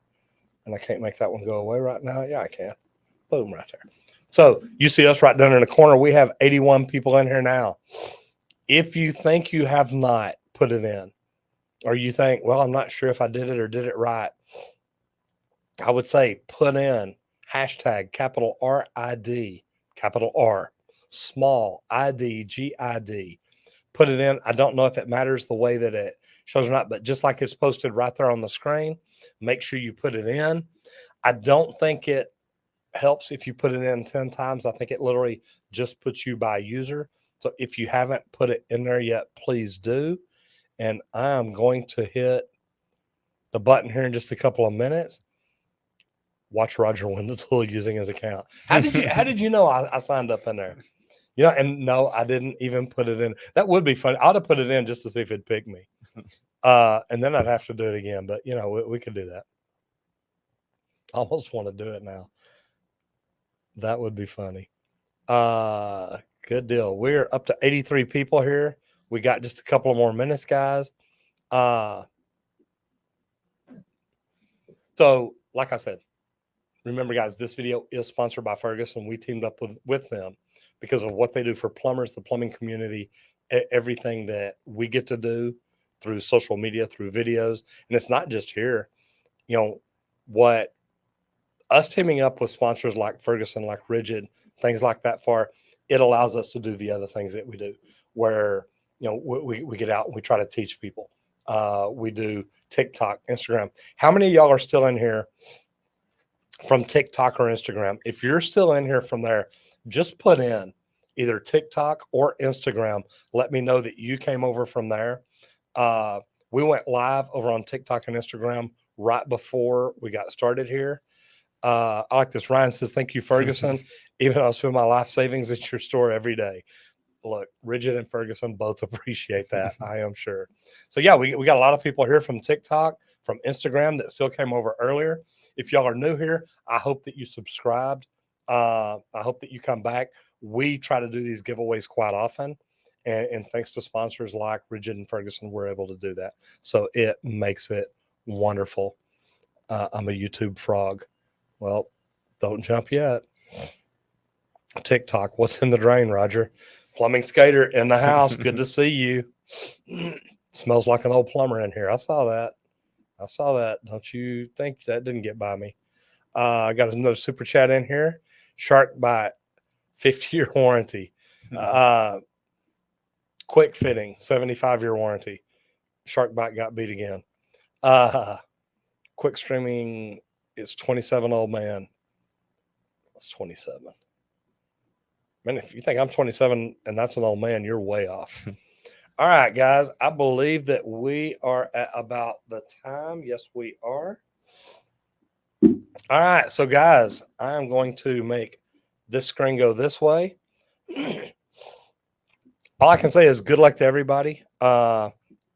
And I can't make that one go away right now. Yeah, I can. Boom, right there. So you see us right down in the corner. We have 81 people in here now. If you think you have not put it in, or you think, well, I'm not sure if I did it or did it right, I would say put in hashtag capital RID, capital R, small IDGID. Put it in. I don't know if it matters the way that it shows or not, but just like it's posted right there on the screen, make sure you put it in. I don't think it helps if you put it in 10 times. I think it literally just puts you by user. So if you haven't put it in there yet, please do. And I'm going to hit the button here in just a couple of minutes. Watch Roger win the tool using his account. How did you know I signed up in there? You know, and no, I didn't even put it in. That would be fun. I ought to put it in just to see if it'd pick me. And then I'd have to do it again. But, you know, we could do that. I almost want to do it now. That would be funny. Good deal. We're up to 83 people here. We got just a couple of more minutes, guys. So, like I said, remember, guys, this video is sponsored by Ferguson. We teamed up with them because of what they do for plumbers, the plumbing community, everything that we get to do through social media, through videos. And it's not just here. You know, what us teaming up with sponsors like Ferguson, like Ridgid, things like that it allows us to do the other things that we do where, you know, we get out and we try to teach people. We do TikTok, Instagram. How many of y'all are still in here from TikTok or Instagram? If you're still in here from there, just put in either TikTok or Instagram. Let me know that you came over from there. We went live over on TikTok and Instagram right before we got started here. I like this. Ryan says, thank you, Ferguson. Even though I spend my life savings at your store every day. Look, Ridgid and Ferguson both appreciate that, I am sure. So, yeah, we got a lot of people here from TikTok, from Instagram that still came over earlier. If y'all are new here, I hope that you subscribed. I hope that you come back. We try to do these giveaways quite often. And thanks to sponsors like Ridgid and Ferguson, we're able to do that. So it makes it wonderful. I'm a YouTube frog. Well, don't jump yet. TikTok, what's in the drain, Roger? Plumbing skater in the house. Good to see you. Smells like an old plumber in here. I saw that. Don't you think that didn't get by me? I got another super chat in here. Shark Bite, 50-year warranty. Quick fitting, 75-year warranty. Shark Bite got beat again. Quick streaming is 27 old man. That's 27. Man, if you think I'm 27 and that's an old man, you're way off. All right, guys. I believe that we are at about the time. Yes, we are. All right. So, guys, I am going to make this screen go this way. All I can say is good luck to everybody.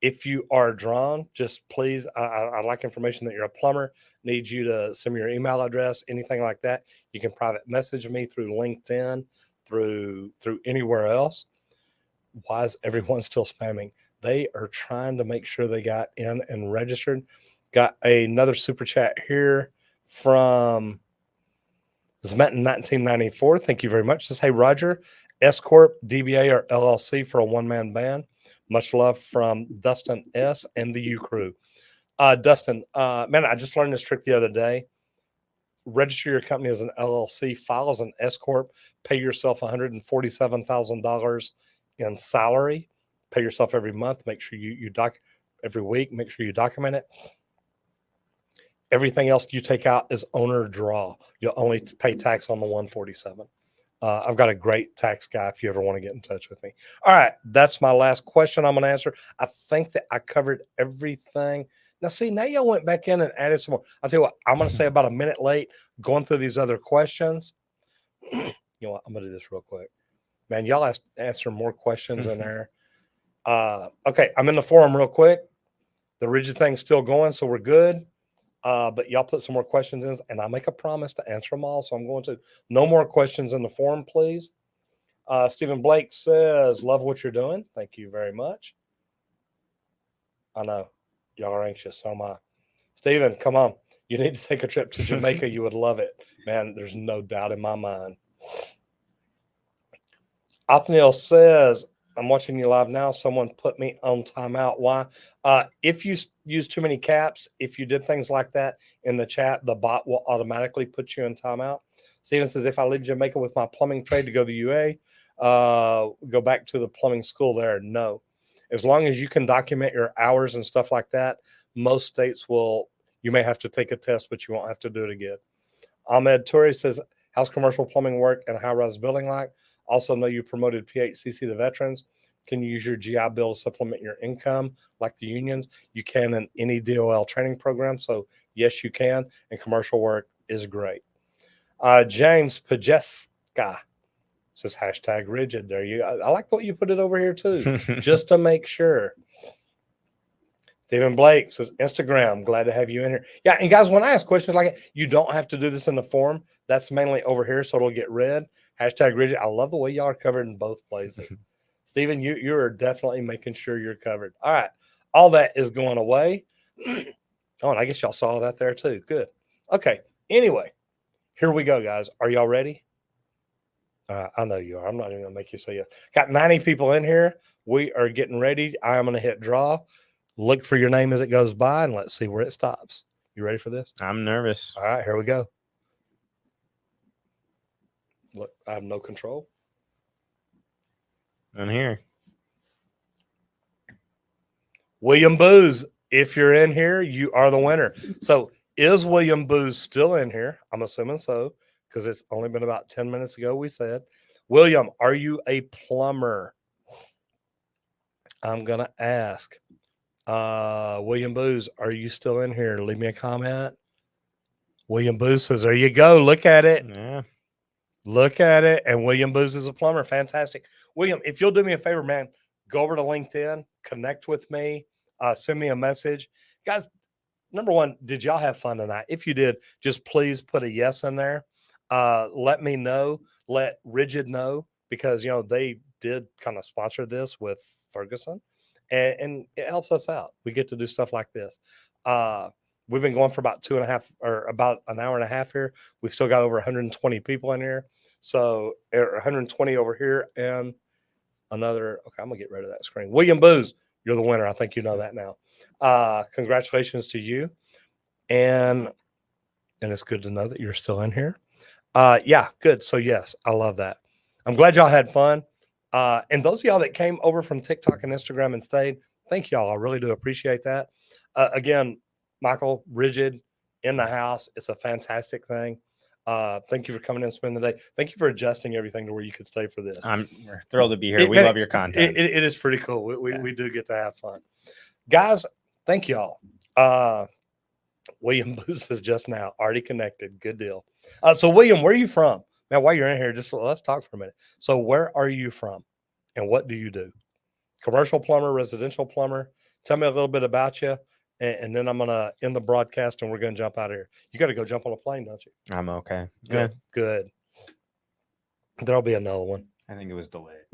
If you are drawn, just please, I'd like information that you're a plumber, need you to send me your email address, anything like that. You can private message me through LinkedIn, through anywhere else. Why is everyone still spamming? They are trying to make sure they got in and registered. Got another super chat here from Zmet in 1994. Thank you very much. Says, hey, Roger, S Corp, DBA, or LLC for a one-man band. Much love from Dustin S. and the U Crew. Dustin, man, I just learned this trick the other day. Register your company as an LLC, file as an S Corp, pay yourself $147,000 in salary, pay yourself every month, make sure you every week, make sure you document it. Everything else you take out is owner draw. You'll only pay tax on the 147. I've got a great tax guy if you ever want to get in touch with me. All right, that's my last question I'm going to answer. I think that I covered everything. Now, see, now y'all went back in and added some more. I'll tell you what, I'm going to stay about a minute late going through these other questions. You know what, I'm going to do this real quick. Man, y'all answer more questions in there. Okay, I'm in the forum real quick. The Ridgid thing's still going, so we're good. But y'all put some more questions in, and I make a promise to answer them all. So I'm going to. No more questions in the forum, please. Stephen Blake says, love what you're doing. Thank you very much. I know. Y'all are anxious. So am I. Stephen, come on. You need to take a trip to Jamaica. You would love it. Man, there's no doubt in my mind. Othniel says, I'm watching you live now. Someone put me on timeout. Why? If you use too many caps, if you did things like that in the chat, the bot will automatically put you in timeout. Steven says, if I leave Jamaica with my plumbing trade to go to the UA, go back to the plumbing school there. No. As long as you can document your hours and stuff like that, most states will, you may have to take a test, but you won't have to do it again. Ahmed Toure says, how's commercial plumbing work and high-rise building like? Also know you promoted PHCC to veterans. Can you use your GI Bill to supplement your income like the unions? You can in any DOL training program. So yes, you can. And commercial work is great. James Pajeska says hashtag Ridgid. There you go. I like what you put it over here too, just to make sure. Stephen Blake says Instagram. Glad to have you in here. Yeah, and guys, when I ask questions like that, you don't have to do this in the form. That's mainly over here, so it'll get read. Hashtag Ridgid. I love the way y'all are covered in both places. Stephen, you are definitely making sure you're covered. All right. All that is going away. Oh, and I guess y'all saw that there too. Good. Okay. Anyway, here we go, guys. Are y'all ready? I know you are. I'm not even going to make you say it. Got 90 people in here. We are getting ready. I'm going to hit draw. Look for your name as it goes by, and let's see where it stops. You ready for this? I'm nervous. All right. Here we go. Look, I have no control. I'm here. William Booz, if you're in here, you are the winner. So is William Booz still in here? I'm assuming so, because it's only been about 10 minutes ago we said. William, are you a plumber? I'm going to ask. William Booz, are you still in here? Leave me a comment. William Booz says, there you go. Look at it. Yeah. Look at it. And William Booz is a plumber. Fantastic. William, if you'll do me a favor, man, go over to LinkedIn, connect with me, send me a message. Guys, number one, did y'all have fun tonight? If you did, just please put a yes in there. Let me know. Let Ridgid know, because, you know, they did kind of sponsor this with Ferguson, and it helps us out. We get to do stuff like this. We've been going for about 2.5 or about an hour and a half here. We've still got over 120 people in here. So 120 over here and another. Okay, I'm gonna get rid of that screen. William Booz, you're the winner. I think you know that now. Congratulations to you. And it's good to know that you're still in here. Yeah, good. So yes, I love that. I'm glad y'all had fun. And those of y'all that came over from TikTok and Instagram and stayed, thank y'all. I really do appreciate that. Again, Michael, Ridgid in the house. It's a fantastic thing. Thank you for coming in and spending the day. Thank you for adjusting everything to where you could stay for this. We're thrilled to be here. We love your content. It is pretty cool. We do get to have fun. Guys, thank y'all. William Booz says just now, already connected. Good deal. So William, where are you from? Now, while you're in here, just let's talk for a minute. So where are you from and what do you do? Commercial plumber, residential plumber? Tell me a little bit about you. And then I'm going to end the broadcast and we're going to jump out of here. You got to go jump on a plane, don't you? I'm okay. Good. Yeah. Good. There'll be another one. I think it was delayed.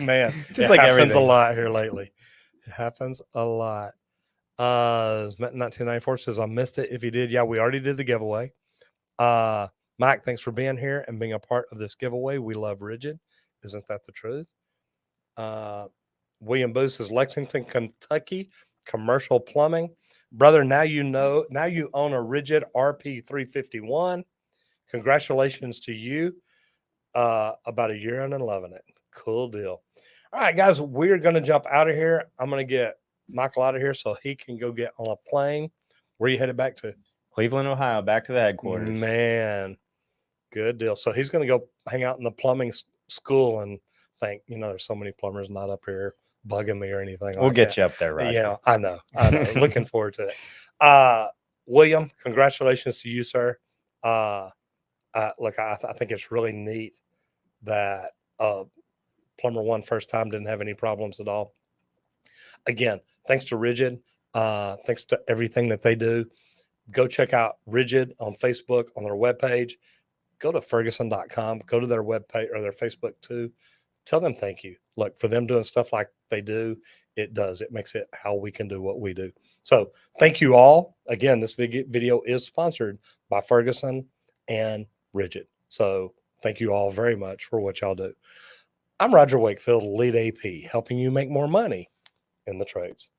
Man, just like happens everything. A lot here lately. It happens a lot. 1994 says, I missed it. If you did, yeah, we already did the giveaway. Mike, thanks for being here and being a part of this giveaway. We love Ridgid. Isn't that the truth? William Booth says, Lexington, Kentucky. Commercial plumbing, brother. Now you know. Now you own a Ridgid RP 351. Congratulations to you. About a year in and loving it. Cool deal. All right, guys, we're going to jump out of here. I'm going to get Michael out of here so he can go get on a plane. Where are you headed back to? Cleveland, Ohio. Back to the headquarters. Man, good deal. So he's going to go hang out in the plumbing school and think, you know, there's so many plumbers not up here bugging me or anything. We'll get you up there, Roger. Yeah, I know. Looking forward to it. William, congratulations to you, sir. Look, I think it's really neat that plumber one first time didn't have any problems at all. Again, thanks to Ridgid. Thanks to everything that they do. Go check out Ridgid on Facebook on their webpage. Go to Ferguson.com. Go to their webpage or their Facebook too. Tell them thank you. Look, for them doing stuff like they do, it makes it how we can do what we do. So thank you all. Again, this video is sponsored by Ferguson and Ridgid. So thank you all very much for what y'all do. I'm Roger Wakefield, Lead AP, helping you make more money in the trades.